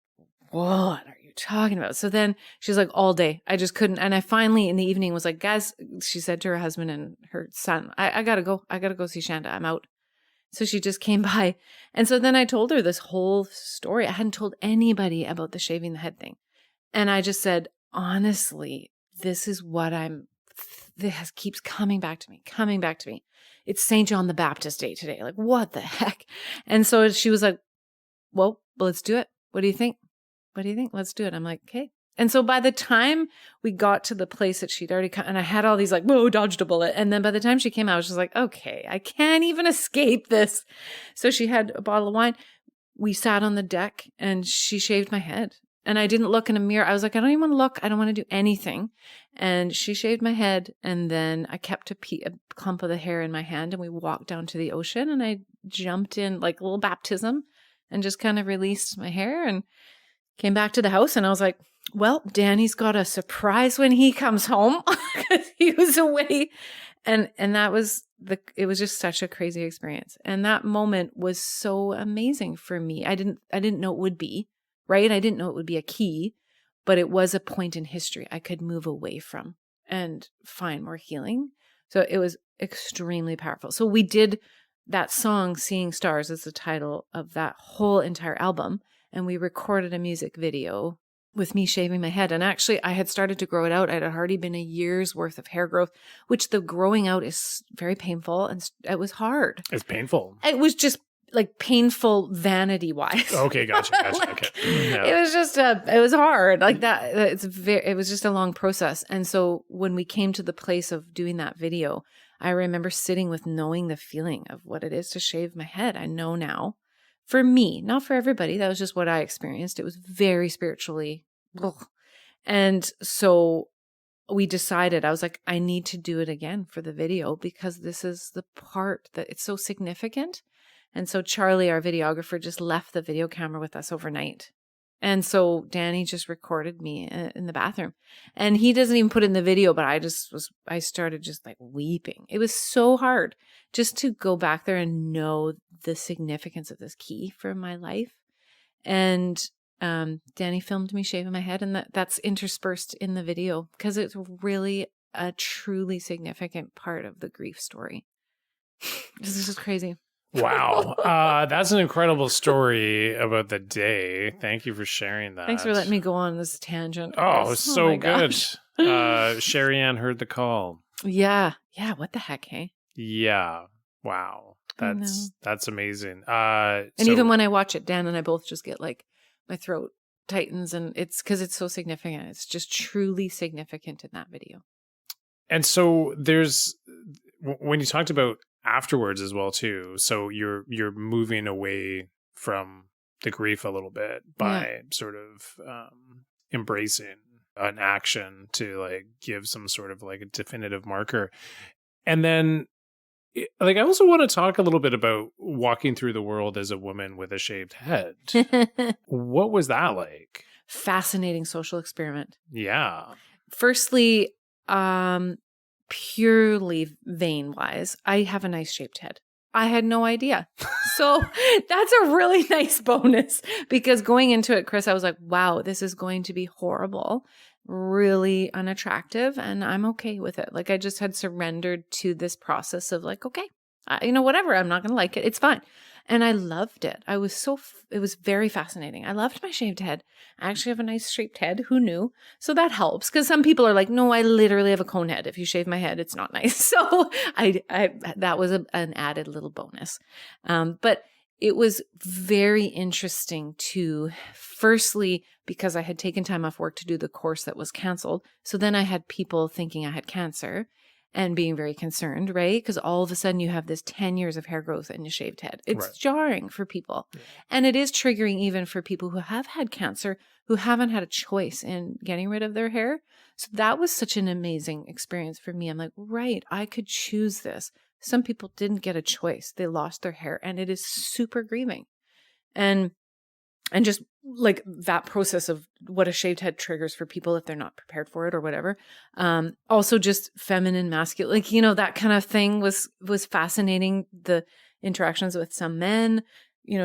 what are you talking about? So then she's like, all day. I just couldn't. And I finally in the evening was like, guys, she said to her husband and her son, I gotta go. I gotta go see Chanda. I'm out. So she just came by. And so then I told her this whole story. I hadn't told anybody about the shaving the head thing. And I just said, honestly, this is what this keeps coming back to me. It's St. John the Baptist Day today. Like, what the heck? And so she was like, well, let's do it. What do you think? Let's do it. I'm like, okay. And so by the time we got to the place that she'd already come, and I had all these like, whoa, dodged a bullet. And then by the time she came out, I was just like, okay, I can't even escape this. So she had a bottle of wine. We sat on the deck and she shaved my head. And I didn't look in a mirror. I was like, I don't even want to look. I don't want to do anything. And she shaved my head. And then I kept a clump of the hair in my hand and we walked down to the ocean and I jumped in like a little baptism and just kind of released my hair and came back to the house. And I was like, well, Danny's got a surprise when he comes home because he was away. And that was it was just such a crazy experience. And that moment was so amazing for me. I didn't know it would be, right? I didn't know it would be a key, but it was a point in history I could move away from and find more healing. So it was extremely powerful. So we did that song, Seeing Stars, is the title of that whole entire album. And we recorded a music video with me shaving my head. And actually, I had started to grow it out. It had already been a year's worth of hair growth, which the growing out is very painful. And it was hard. It's painful. It was just like painful vanity wise. Okay, gotcha. Like, Okay. Yeah. It was just it was hard like that. It was just a long process. And so when we came to the place of doing that video, I remember sitting with knowing the feeling of what it is to shave my head. I know now. For me, not for everybody. That was just what I experienced. It was very spiritually. Ugh. And so we decided, I was like, I need to do it again for the video because this is the part that it's so significant. And so Charlie, our videographer, just left the video camera with us overnight. And so Danny just recorded me in the bathroom, and he doesn't even put in the video, but I started just like weeping. It was so hard just to go back there and know the significance of this key for my life. And Danny filmed me shaving my head, and that's interspersed in the video because it's really a truly significant part of the grief story. This is just crazy. Wow. That's an incredible story about the day. Thank you for sharing that. Thanks for letting me go on this tangent. Oh, so good. Sherry Ann heard the call. Yeah. Yeah. What the heck, hey? Yeah. Wow. That's amazing. And even when I watch it, Dan and I both just get like, my throat tightens, and it's because it's so significant. It's just truly significant in that video. And so when you talked about afterwards as well too, so you're moving away from the grief a little bit by sort of embracing an action to like give some sort of like a definitive marker. And then like I also want to talk a little bit about walking through the world as a woman with a shaved head. What was that like? Fascinating social experiment. Yeah. Firstly, purely vein wise, I have a nice shaped head. I had no idea. So that's a really nice bonus because going into it, Chris, I was like, wow, this is going to be horrible, really unattractive. And I'm okay with it. Like I just had surrendered to this process of like, okay, whatever, I'm not going to like it. It's fine. And I loved it. It was very fascinating. I loved my shaved head. I actually have a nice shaped head. Who knew? So that helps because some people are like, no, I literally have a cone head. If you shave my head, it's not nice. So that was an added little bonus. But it was very interesting to, firstly, because I had taken time off work to do the course that was canceled. So then I had people thinking I had cancer and being very concerned, right? Because all of a sudden you have this 10 years of hair growth in your shaved head. It's jarring for people. Yeah. And it is triggering even for people who have had cancer, who haven't had a choice in getting rid of their hair. So that was such an amazing experience for me. I'm like, right, I could choose this. Some people didn't get a choice. They lost their hair, and it is super grieving. And just like that process of what a shaved head triggers for people if they're not prepared for it or whatever. Also just feminine, masculine, like, that kind of thing was fascinating. The interactions with some men,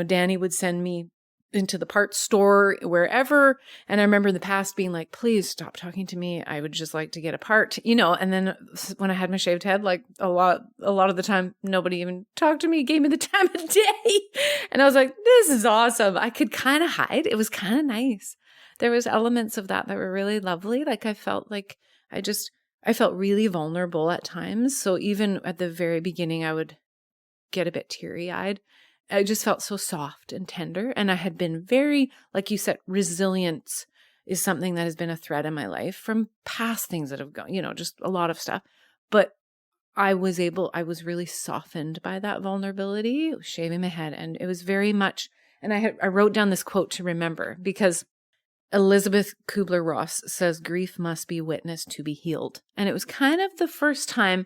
Danny would send me into the parts store, wherever. And I remember in the past being like, please stop talking to me. I would just like to get a part, and then when I had my shaved head, like a lot of the time, nobody even talked to me, gave me the time of day. And I was like, this is awesome. I could kind of hide. It was kind of nice. There was elements of that were really lovely. Like I felt like I felt really vulnerable at times. So even at the very beginning, I would get a bit teary-eyed. I just felt so soft and tender. And I had been very, like you said, resilience is something that has been a thread in my life from past things that have gone, just a lot of stuff. But I was really softened by that vulnerability, shaving my head. And it was very much, and I wrote down this quote to remember because Elizabeth Kubler-Ross says, grief must be witnessed to be healed. And it was kind of the first time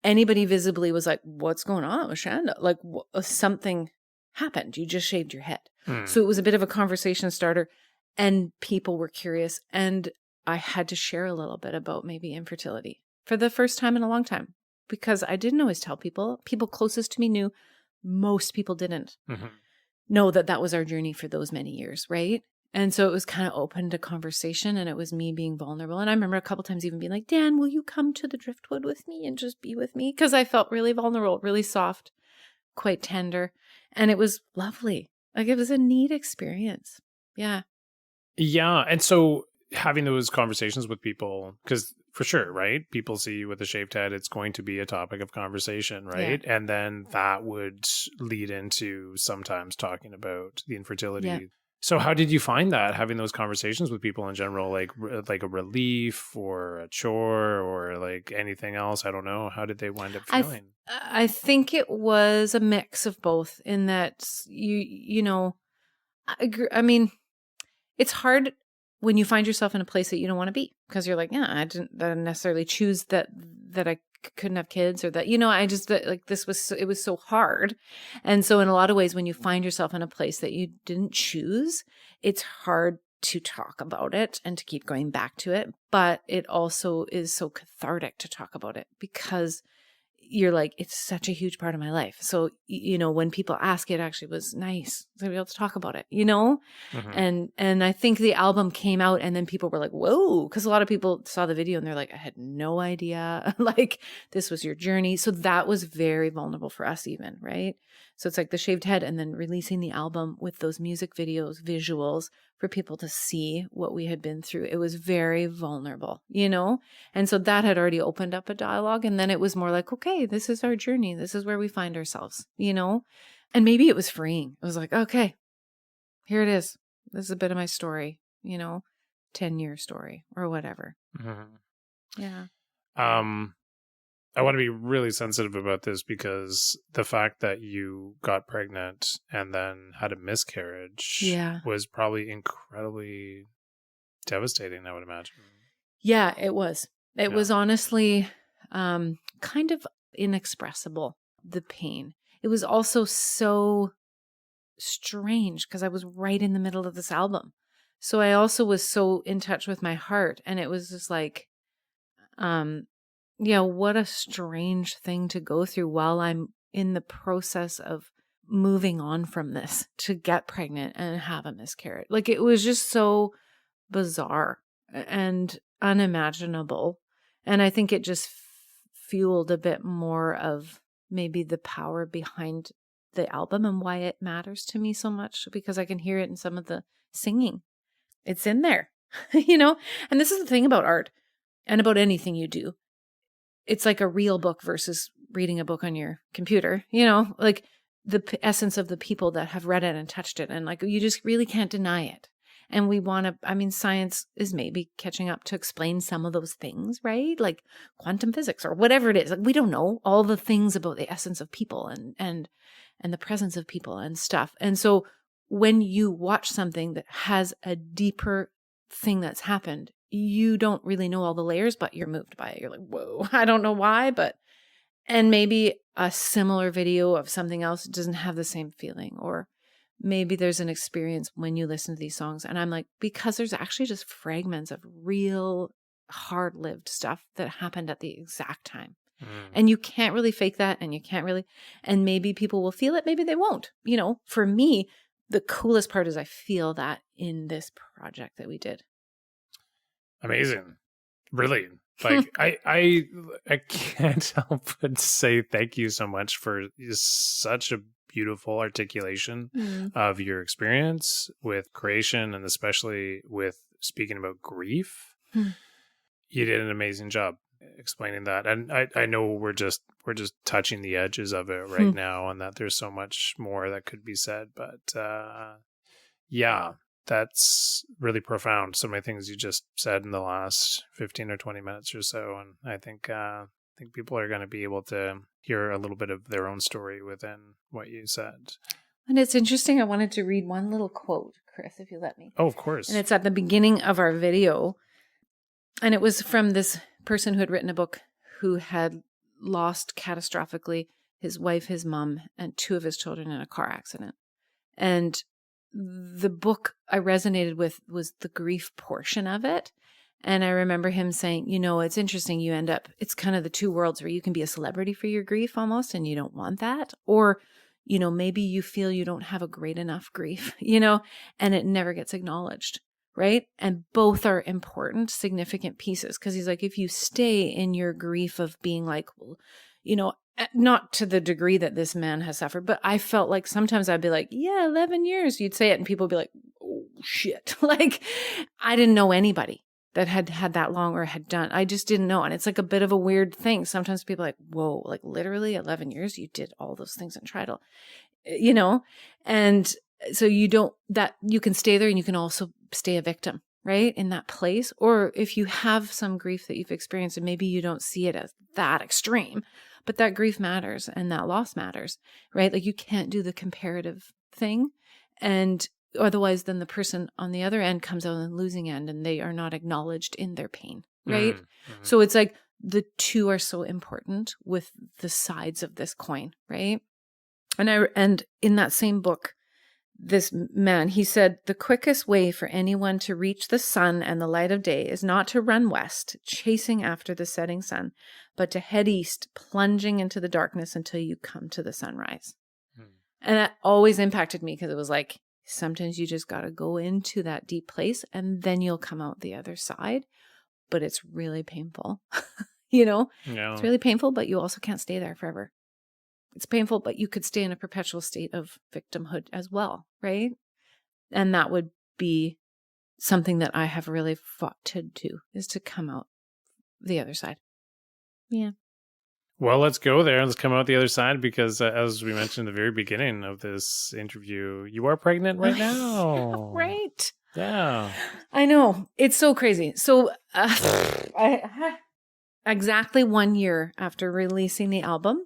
anybody visibly was like, what's going on with Chanda? Like something happened. You just shaved your head. So it was a bit of a conversation starter, and people were curious. And I had to share a little bit about maybe infertility for the first time in a long time. because I didn't always tell people. People closest to me knew. Most people didn't Mm-hmm. know that that was our journey for those many years, right? And so it was kind of open to conversation, and it was me being vulnerable. And I remember a couple times even being like, Dan, will you come to the driftwood with me and just be with me? Because I felt really vulnerable, really soft, quite tender. And it was lovely. Like, it was a neat experience. Yeah. Yeah. And so having those conversations with people, because for sure, right? People see you with a shaved head, it's going to be a topic of conversation, right? Yeah. And then that would lead into sometimes talking about the infertility. Yeah. So how did you find that, having those conversations with people in general, like a relief or a chore or like anything else? I don't know. How did they wind up feeling? I think it was a mix of both, in that you know, I mean, it's hard when you find yourself in a place that you don't want to be, because you're like, yeah, I didn't necessarily choose that I couldn't have kids, or that, you know, I just, that, like, it was so hard. And so in a lot of ways, when you find yourself in a place that you didn't choose, it's hard to talk about it and to keep going back to it. But it also is so cathartic to talk about it, because you're like, it's such a huge part of my life. So, you know, when people ask, it actually was nice to be able to talk about it, you know? Mm-hmm. And I think the album came out, and then people were like, whoa, because a lot of people saw the video and they're like, I had no idea, like, this was your journey. So that was very vulnerable for us even, right? So it's like the shaved head, and then releasing the album with those music videos, visuals, for people to see what we had been through. It was very vulnerable, you know? And so that had already opened up a dialogue. And then it was more like, okay, this is our journey. This is where we find ourselves, you know? And maybe it was freeing. It was like, okay, here it is. This is a bit of my story, you know, 10-year story or whatever. Mm-hmm. Yeah. I want to be really sensitive about this, because the fact that you got pregnant and then had a miscarriage Yeah. was probably incredibly devastating, I would imagine. Yeah, it was. It Yeah. was honestly kind of inexpressible, the pain. It was also so strange because I was right in the middle of this album. So I also was so in touch with my heart, and it was just like, yeah, what a strange thing to go through while I'm in the process of moving on from this, to get pregnant and have a miscarriage. Like, it was just so bizarre and unimaginable. And I think it just fueled a bit more of maybe the power behind the album and why it matters to me so much, because I can hear it in some of the singing. It's in there, you know? And this is the thing about art and about anything you do. It's like a real book versus reading a book on your computer, you know, like the essence of the people that have read it and touched it. And like, you just really can't deny it. And we want to, I mean, science is maybe catching up to explain some of those things, right? Like quantum physics or whatever it is. Like, we don't know all the things about the essence of people and the presence of people and stuff. And so when you watch something that has a deeper thing that's happened, you don't really know all the layers, but you're moved by it. You're like, whoa, I don't know why, but, and maybe a similar video of something else doesn't have the same feeling. Or maybe there's an experience when you listen to these songs, and I'm like, because there's actually just fragments of real hard-lived stuff that happened at the exact time. And you can't really fake that, and you can't really, and maybe people will feel it, maybe they won't. You know, for me, the coolest part is I feel that in this project that we did. Amazing. Really. Like, I can't help but say thank you so much for such a beautiful articulation of your experience with creation, and especially with speaking about grief. You did an amazing job explaining that. And I know we're just touching the edges of it right now, and that there's so much more that could be said. But yeah, that's really profound. So many things you just said in the last 15 or 20 minutes or so. And I think people are going to be able to hear a little bit of their own story within what you said. And it's interesting. I wanted to read one little quote, Chris, if you let me. Oh, of course. And it's at the beginning of our video. And it was from this person who had written a book, who had lost catastrophically his wife, his mom, and 2 of his children in a car accident. And the book I resonated with was the grief portion of it. And I remember him saying, it's interesting. It's kind of the two worlds where you can be a celebrity for your grief almost, and you don't want that. Or, maybe you feel you don't have a great enough grief, and it never gets acknowledged. Right. And both are important, significant pieces. Cause he's like, if you stay in your grief of being like, well, not to the degree that this man has suffered, but I felt like sometimes I'd be like, yeah, 11 years. You'd say it and people would be like, oh shit. Like I didn't know anybody that had had that long or had done. I just didn't know. And it's like a bit of a weird thing. Sometimes people are like, whoa, like literally 11 years, you did all those things in Tridal, and so you can stay there and you can also stay a victim, right? In that place. Or if you have some grief that you've experienced and maybe you don't see it as that extreme, but that grief matters and that loss matters, right? Like you can't do the comparative thing. And otherwise then the person on the other end comes out on the losing end and they are not acknowledged in their pain, right? Mm-hmm. So it's like the two are so important with the sides of this coin, right? And in that same book, this man, he said, the quickest way for anyone to reach the sun and the light of day is not to run west, chasing after the setting sun, but to head east, plunging into the darkness until you come to the sunrise. And that always impacted me because it was like, sometimes you just got to go into that deep place and then you'll come out the other side. But it's really painful, Yeah. It's really painful, but you also can't stay there forever. It's painful, but you could stay in a perpetual state of victimhood as well, right? And that would be something that I have really fought to do, is to come out the other side. Yeah. Well, let's go there. Let's come out the other side because, as we mentioned at the very beginning of this interview, you are pregnant right now. Right. Yeah. I know. It's so crazy. So exactly 1 year after releasing the album,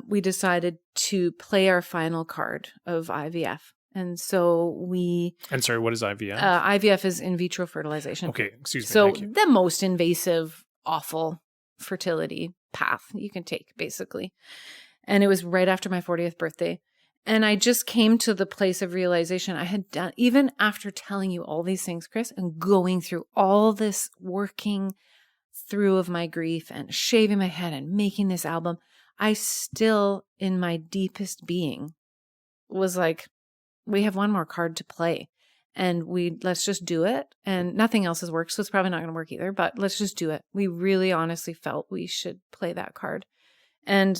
we decided to play our final card of IVF. And so And sorry, what is IVF? IVF is in vitro fertilization. Okay, excuse me. So the most invasive, awful fertility path you can take, basically. And it was right after my 40th birthday. And I just came to the place of realization I had done, even after telling you all these things, Chris, and going through all this working through of my grief and shaving my head and making this album, I still, in my deepest being, was like, we have one more card to play and let's just do it. And nothing else has worked, so it's probably not going to work either, but let's just do it. We really honestly felt we should play that card. And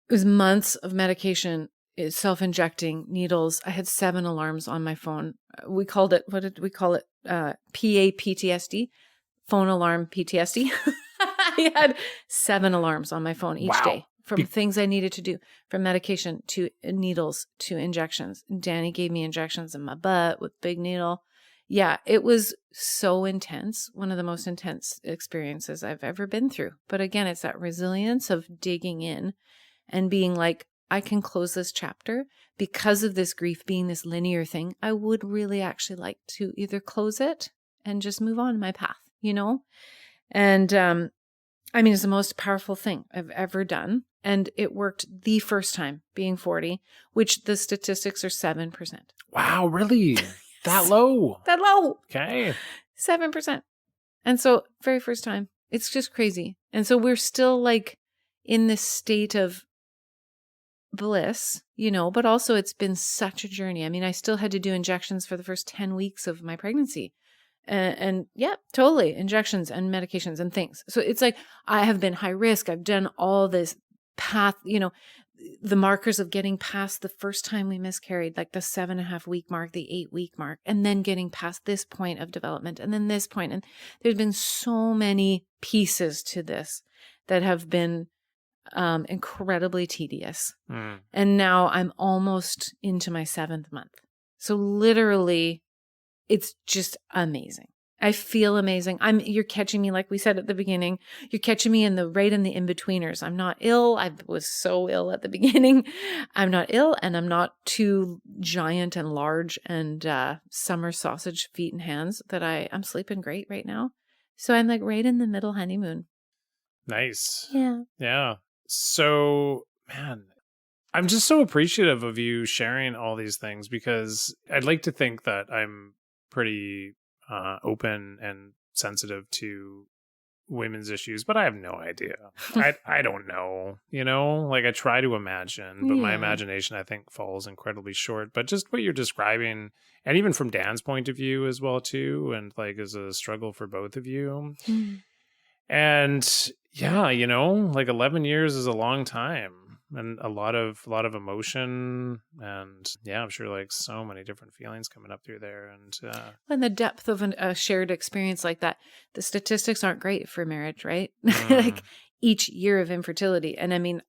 it was months of medication, self-injecting needles. I had 7 alarms on my phone. We called it, what did we call it? PAPTSD, phone alarm PTSD. I had 7 alarms on my phone each day from things I needed to do, from medication to needles to injections. Danny gave me injections in my butt with big needle. Yeah, it was so intense. One of the most intense experiences I've ever been through. But again, it's that resilience of digging in and being like, I can close this chapter because of this grief being this linear thing. I would really actually like to either close it and just move on my path, And I mean, it's the most powerful thing I've ever done. And it worked the first time, being 40, which the statistics are 7%. Wow, really? That low? That low. Okay. 7%. And so, very first time. It's just crazy. And so we're still like in this state of bliss, but also it's been such a journey. I mean, I still had to do injections for the first 10 weeks of my pregnancy. And yeah, totally. Injections and medications and things. So it's like, I have been high risk. I've done all this path, the markers of getting past the first time we miscarried, like the 7.5 week mark, the 8 week mark, and then getting past this point of development and then this point. And there's been so many pieces to this that have been incredibly tedious. And now I'm almost into my 7th month. So literally, it's just amazing. I feel amazing. You're catching me, like we said at the beginning, you're catching me right in the in-betweeners. I'm not ill. I was so ill at the beginning. I'm not ill and I'm not too giant and large and summer sausage feet and hands that I'm sleeping great right now. So I'm like right in the middle honeymoon. Nice. Yeah. Yeah. So, man, I'm just so appreciative of you sharing all these things because I'd like to think that I'm pretty open and sensitive to women's issues, but I have no idea. I don't know, like I try to imagine, but my Yeah. imagination, I think, falls incredibly short. But just what you're describing, and even from Dan's point of view as well, too, and like as a struggle for both of you. Mm. And yeah, like 11 years is a long time and a lot of emotion. And yeah, I'm sure like so many different feelings coming up through there. And the depth of a shared experience like that, the statistics aren't great for marriage, right? Mm, Like each year of infertility. And I mean,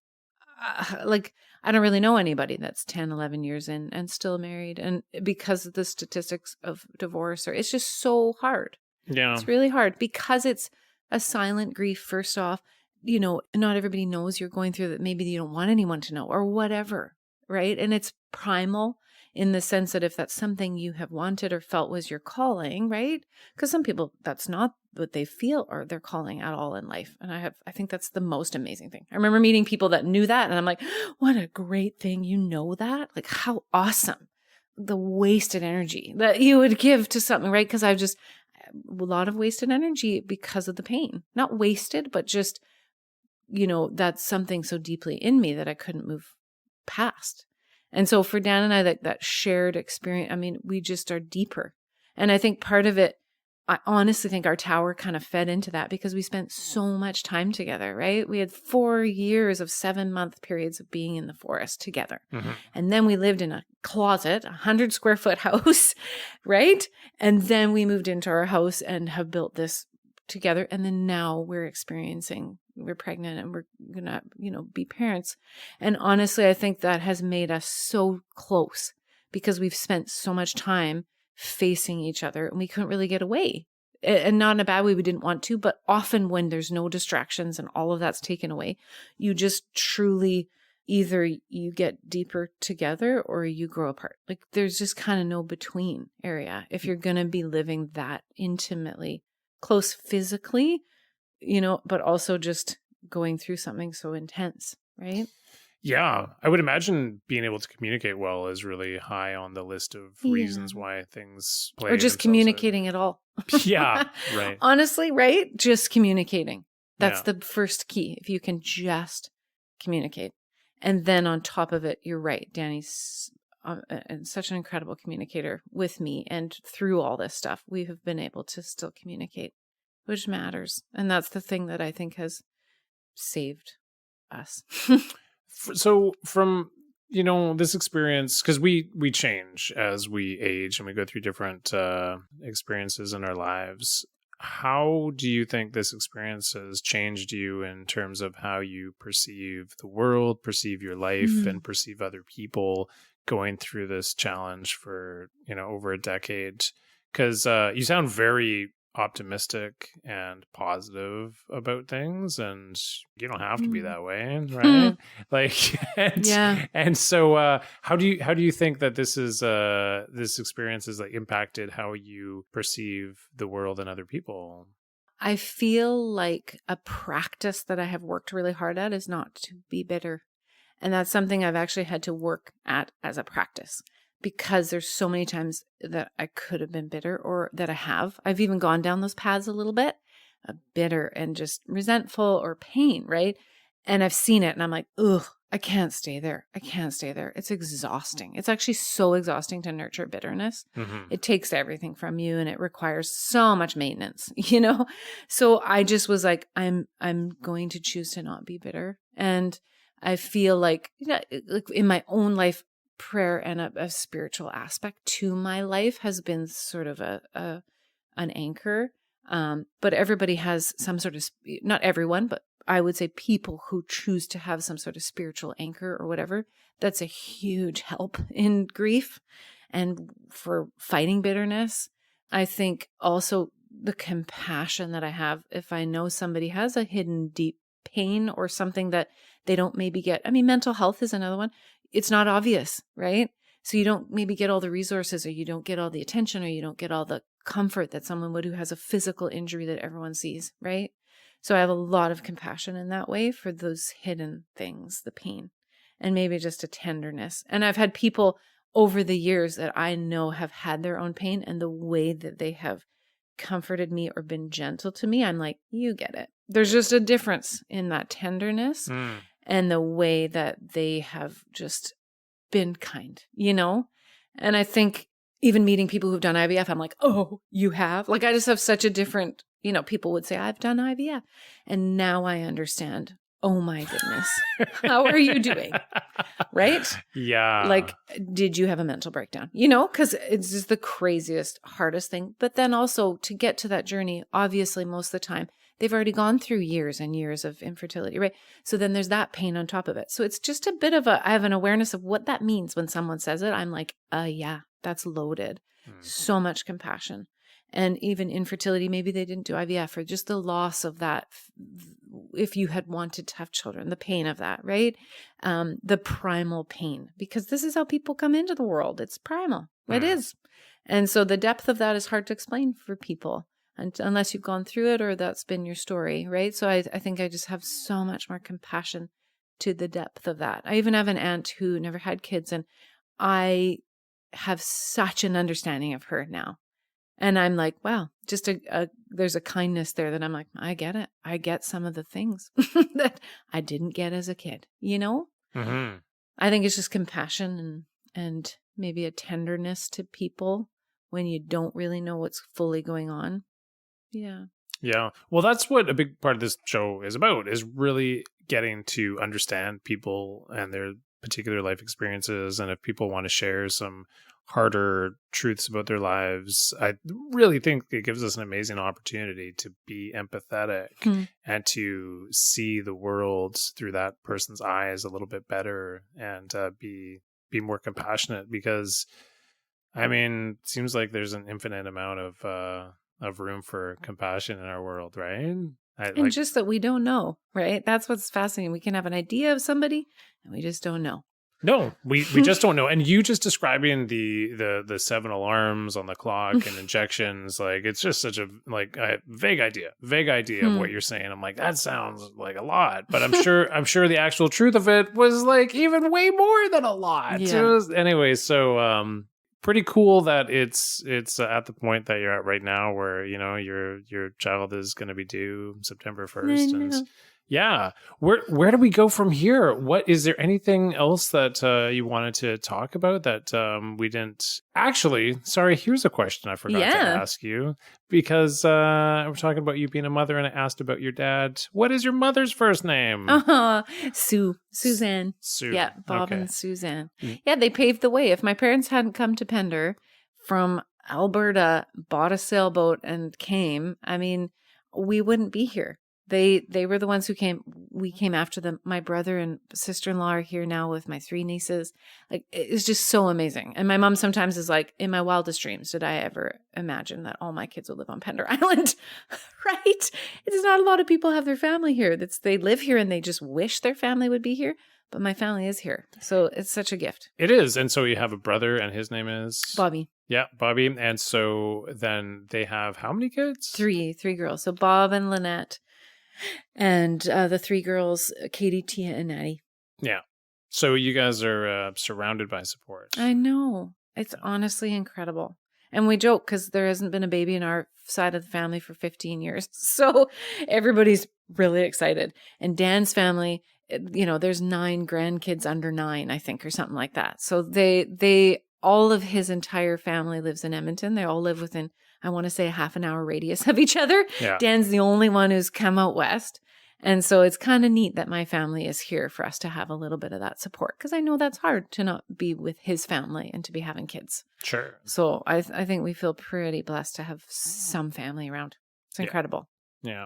like, I don't really know anybody that's 10, 11 years in and still married. And because of the statistics of divorce, or it's just so hard. yeah. It's really hard because it's a silent grief. First off, not everybody knows you're going through that. Maybe you don't want anyone to know or whatever. Right. And it's primal in the sense that if that's something you have wanted or felt was your calling, right? Because some people, that's not what they feel or their calling at all in life. And I think that's the most amazing thing. I remember meeting people that knew that and I'm like, what a great thing. You know that? Like how awesome the wasted energy that you would give to something, right? Because I've just a lot of wasted energy because of the pain, not wasted, but just, that's something so deeply in me that I couldn't move past. And so for Dan and I, that shared experience, I mean, we just are deeper. And I think part of it, I honestly think our tower kind of fed into that because we spent so much time together, right? We had 4 years of 7-month periods of being in the forest together. Mm-hmm. And then we lived in a closet, 100 square foot house, right? And then we moved into our house and have built this together. And then now we're pregnant and we're going to, be parents. And honestly, I think that has made us so close because we've spent so much time facing each other and we couldn't really get away. And not in a bad way, we didn't want to, but often when there's no distractions and all of that's taken away, you just truly either you get deeper together or you grow apart. Like there's just kind of no between area if you're going to be living that intimately close physically, but also just going through something so intense, right? Yeah, I would imagine being able to communicate well is really high on the list of reasons why things play or just communicating at all. Yeah, right. Honestly, right? Just communicating. That's Yeah. the first key. If you can just communicate. And then on top of it, you're right. Danny's such an incredible communicator with me. And through all this stuff, we have been able to still communicate, which matters. And that's the thing that I think has saved us. So from this experience, because we change as we age and we go through different experiences in our lives, how do you think this experience has changed you in terms of how you perceive the world, perceive your life, and perceive other people going through this challenge for over a decade? Because you sound very optimistic and positive about things, and you don't have to be that way, right? And so how do you think that this experience has like impacted how you perceive the world and other people? I feel like a practice that I have worked really hard at is not to be bitter. And that's something I've actually had to work at as a practice. Because there's so many times that I could have been bitter or that I have. I've even gone down those paths a little bit, bitter and just resentful or pain, right? And I've seen it and I'm like, ugh, I can't stay there. I can't stay there. It's exhausting. It's actually so exhausting to nurture bitterness. Mm-hmm. It takes everything from you and it requires so much maintenance, So I just was like, I'm going to choose to not be bitter. And I feel like in my own life, prayer and a spiritual aspect to my life has been sort of an anchor. But everybody has some sort of, not everyone, but I would say people who choose to have some sort of spiritual anchor or whatever. That's a huge help in grief and for fighting bitterness. I think also the compassion that I have if I know somebody has a hidden deep pain or something that they don't maybe get. I mean, mental health is another one. It's not obvious, right? So you don't maybe get all the resources or you don't get all the attention or you don't get all the comfort that someone would who has a physical injury that everyone sees, right? So I have a lot of compassion in that way for those hidden things, the pain, and maybe just a tenderness. And I've had people over the years that I know have had their own pain and the way that they have comforted me or been gentle to me, I'm like, you get it. There's just a difference in that tenderness and the way that they have just been kind, And I think even meeting people who've done IVF, I'm like, oh, you have? Like, I just have such a different, people would say, I've done IVF. And now I understand. Oh my goodness. How are you doing? Right? Yeah. Like, did you have a mental breakdown? Because it's just the craziest, hardest thing. But then also to get to that journey, obviously, most of the time, they've already gone through years and years of infertility, right? So then there's that pain on top of it. So it's just a bit of I have an awareness of what that means when someone says it. I'm like, yeah, that's loaded. So much compassion. And even infertility, maybe they didn't do IVF, or just the loss of that, if you had wanted to have children, the pain of that, right? The primal pain, because this is how people come into the world. It's primal. It is. And so the depth of that is hard to explain for people unless you've gone through it or that's been your story, right? So I think I just have so much more compassion to the depth of that. I even have an aunt who never had kids, and I have such an understanding of her now. And I'm like, wow, just there's a kindness there that I'm like, I get it. I get some of the things that I didn't get as a kid, Mm-hmm. I think it's just compassion and maybe a tenderness to people when you don't really know what's fully going on. Yeah. Yeah. Well, that's what a big part of this show is about, is really getting to understand people and their particular life experiences. And if people want to share some harder truths about their lives, I really think it gives us an amazing opportunity to be empathetic and to see the world through that person's eyes a little bit better, and be more compassionate, because it seems like there's an infinite amount of room for compassion in our world, right? Just that we don't know, right? That's what's fascinating. We can have an idea of somebody and we just don't know. No, we just don't know. And you just describing the 7 alarms on the clock and injections, like, it's just such a vague idea of what you're saying. I'm like, that sounds like a lot, but I'm sure the actual truth of it was like even way more than a lot. Yeah. Anyway, so pretty cool that it's at the point that you're at right now, where your child is going to be due September 1st, and yeah, where do we go from here? What is there anything else that you wanted to talk about that we didn't actually? Sorry, here's a question I forgot to ask you, because we're talking about you being a mother, and I asked about your dad. What is your mother's first name? Suzanne. Sue. Yeah, Bob and Suzanne. Yeah, they paved the way. If my parents hadn't come to Pender from Alberta, bought a sailboat and came, we wouldn't be here. They were the ones who came. We came after them. My brother and sister-in-law are here now with my 3 nieces. Like, it's just so amazing. And my mom sometimes is like, in my wildest dreams, did I ever imagine that all my kids would live on Pender Island? Right? It's not a lot of people have their family here. They live here and they just wish their family would be here. But my family is here. So it's such a gift. It is. And so you have a brother, and his name is? Bobby. Yeah, Bobby. And so then they have how many kids? 3 girls. So Bob and Lynette. And the 3 girls, Katie, Tia, and Natty. Yeah. So you guys are surrounded by support. I know. It's honestly incredible. And we joke because there hasn't been a baby in our side of the family for 15 years. So everybody's really excited. And Dan's family, there's 9 grandkids under 9, I think, or something like that. So they all of his entire family lives in Edmonton. They all live within, I want to say, a half an hour radius of each other. Yeah. Dan's the only one who's come out west. And so it's kind of neat that my family is here for us to have a little bit of that support, because I know that's hard to not be with his family and to be having kids. Sure. So I think we feel pretty blessed to have some family around. It's incredible. Yeah.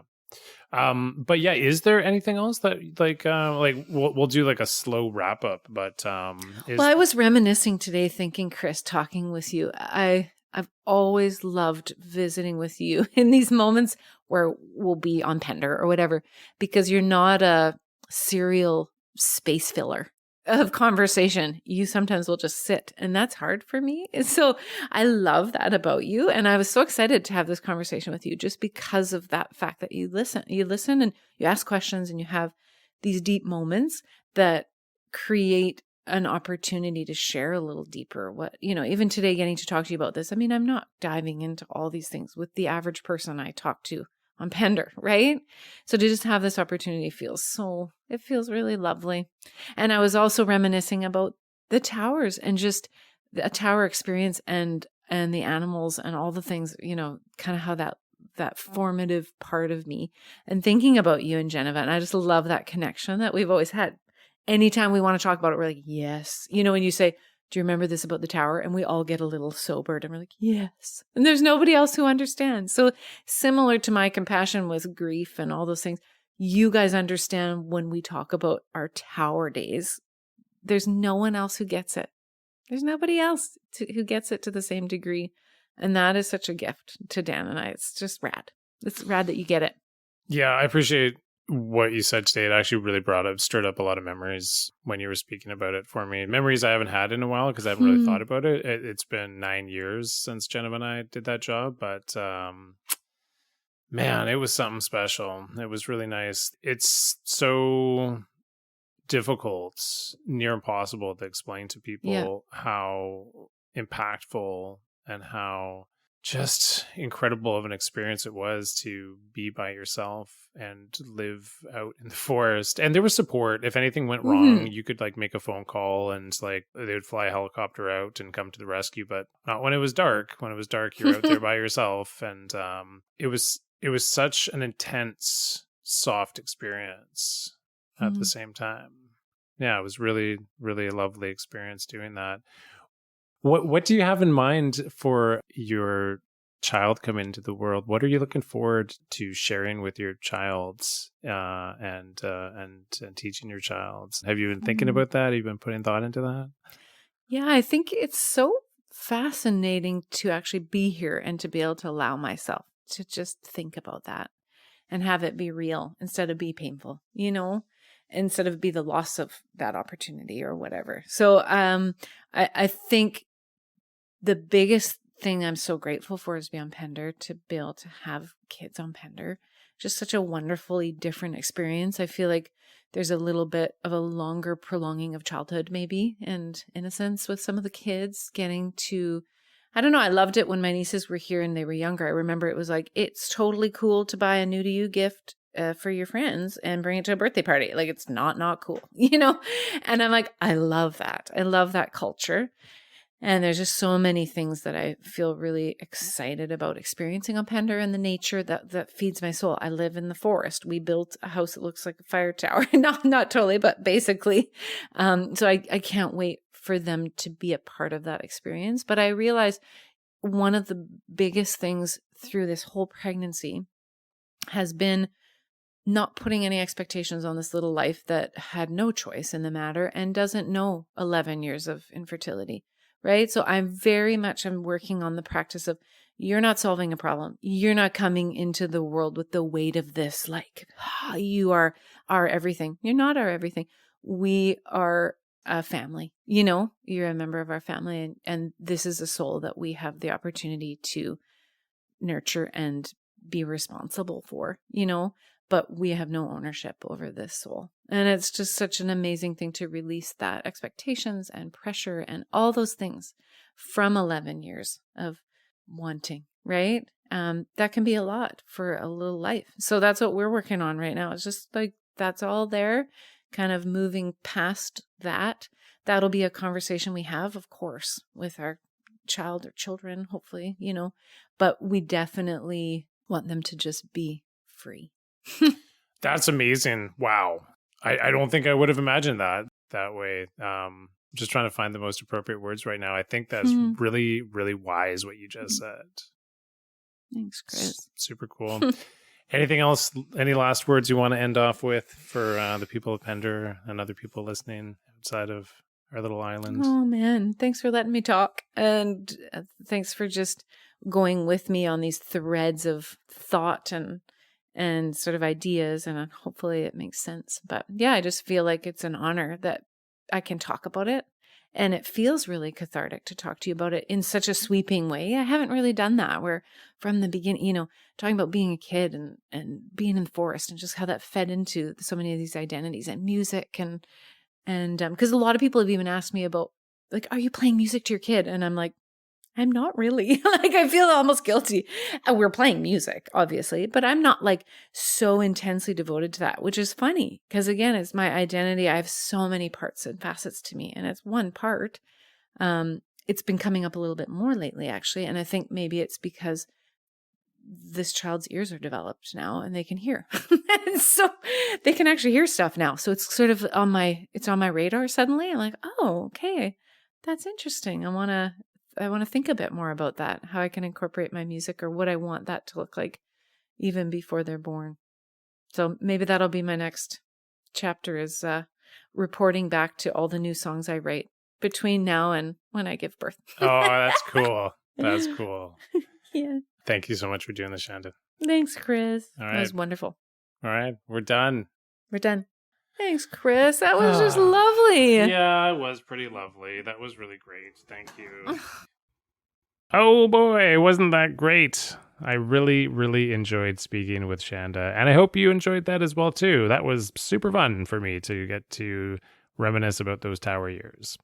But yeah, is there anything else that we'll do like a slow wrap up, but well, I was reminiscing today thinking, Chris, talking with you, I've always loved visiting with you in these moments where we'll be on Pender or whatever, because you're not a serial space filler of conversation. You sometimes will just sit, and that's hard for me. So I love that about you. And I was so excited to have this conversation with you just because of that fact that you listen and you ask questions and you have these deep moments that create an opportunity to share a little deeper what, even today getting to talk to you about this. I mean, I'm not diving into all these things with the average person I talk to on Pender, right? So to just have this opportunity it feels really lovely. And I was also reminiscing about the towers and just a tower experience and the animals and all the things, kind of how that formative part of me, and thinking about you and Geneva. And I just love that connection that we've always had. Anytime we want to talk about it, we're like, yes. When you say, do you remember this about the tower? And we all get a little sobered and we're like, yes. And there's nobody else who understands. So similar to my compassion with grief and all those things, you guys understand when we talk about our tower days, there's no one else who gets it. There's nobody else who gets it to the same degree. And that is such a gift to Dan and I. It's just rad. It's rad that you get it. Yeah, I appreciate what you said today. It actually really stirred up a lot of memories when you were speaking about it for me. Memories I haven't had in a while because I haven't really thought about it. It's been 9 years since Jennifer and I did that job, but man, it was something special. It was really nice. It's so difficult, near impossible to explain to people how impactful and how just incredible of an experience it was to be by yourself and live out in the forest. And there was support. If anything went wrong, you could like make a phone call and like they would fly a helicopter out and come to the rescue, but not when it was dark. When it was dark, you're out there by yourself. And it was such an intense, soft experience at the same time. Yeah, it was really, really a lovely experience doing that. What do you have in mind for your child coming into the world? What are you looking forward to sharing with your child and teaching your child? Have you been thinking about that? Have you been putting thought into that? Yeah, I think it's so fascinating to actually be here and to be able to allow myself to just think about that and have it be real instead of be painful, instead of be the loss of that opportunity or whatever. So I think the biggest thing I'm so grateful for is to be on Pender, to be able to have kids on Pender. Just such a wonderfully different experience. I feel like there's a little bit of a longer prolonging of childhood maybe and innocence with some of the kids getting to, I don't know, I loved it when my nieces were here and they were younger. I remember it was like, it's totally cool to buy a new to you gift for your friends and bring it to a birthday party. Like it's not cool, And I'm like, I love that. I love that culture. And there's just so many things that I feel really excited about experiencing on Pender and the nature that feeds my soul. I live in the forest. We built a house that looks like a fire tower. Not totally, but basically. So I can't wait for them to be a part of that experience. But I realize one of the biggest things through this whole pregnancy has been not putting any expectations on this little life that had no choice in the matter and doesn't know 11 years of infertility. Right? So I'm working on the practice of you're not solving a problem. You're not coming into the world with the weight of this, like you are our everything. You're not our everything. We are a family, you're a member of our family. And this is a soul that we have the opportunity to nurture and be responsible for, but we have no ownership over this soul. And it's just such an amazing thing to release that expectations and pressure and all those things from 11 years of wanting, right? That can be a lot for a little life. So that's what we're working on right now. It's just like, that's all there, kind of moving past that. That'll be a conversation we have, of course, with our child or children, hopefully, but we definitely want them to just be free. That's amazing. Wow. I don't think I would have imagined that way. Just trying to find the most appropriate words right now. I think that's really, really wise what you just said. Thanks, Chris. Super cool. Anything else? Any last words you want to end off with for the people of Pender and other people listening outside of our little island? Oh, man. Thanks for letting me talk. And thanks for just going with me on these threads of thought and sort of ideas, and hopefully it makes sense. But yeah, I just feel like it's an honor that I can talk about it, and it feels really cathartic to talk to you about it in such a sweeping way. I haven't really done that, where from the beginning, talking about being a kid and being in the forest and just how that fed into so many of these identities and music and And because a lot of people have even asked me about, like, are you playing music to your kid? And I'm like, I'm not really. Like, I feel almost guilty. We're playing music, obviously, but I'm not like so intensely devoted to that, which is funny because, again, it's my identity. I have so many parts and facets to me, and it's one part. It's been coming up a little bit more lately, actually. And I think maybe it's because this child's ears are developed now and they can hear. And so they can actually hear stuff now. So it's sort of on my radar suddenly. I'm like, oh, okay. That's interesting. I want to think a bit more about that, how I can incorporate my music or what I want that to look like even before they're born. So maybe that'll be my next chapter, is reporting back to all the new songs I write between now and when I give birth. Oh, that's cool. That's cool. Yeah. Thank you so much for doing this, Chanda. Thanks, Chris. All That right. was wonderful. All right. We're done. We're done. Thanks, Chris. That was just lovely. Yeah, it was pretty lovely. That was really great. Thank you. Oh boy, wasn't that great? I really, really enjoyed speaking with Chanda, and I hope you enjoyed that as well too. That was super fun for me to get to reminisce about those tower years.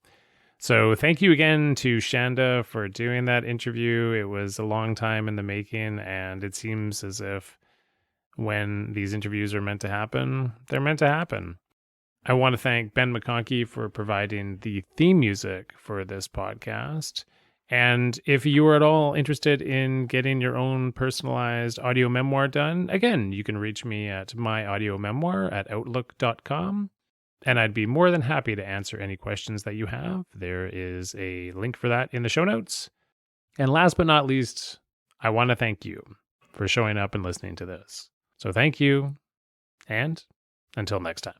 So thank you again to Chanda for doing that interview. It was a long time in the making, and it seems as if when these interviews are meant to happen, they're meant to happen. I want to thank Ben McConkey for providing the theme music for this podcast. And if you are at all interested in getting your own personalized audio memoir done, again, you can reach me at myaudiomemoir@outlook.com. And I'd be more than happy to answer any questions that you have. There is a link for that in the show notes. And last but not least, I want to thank you for showing up and listening to this. So thank you, and until next time.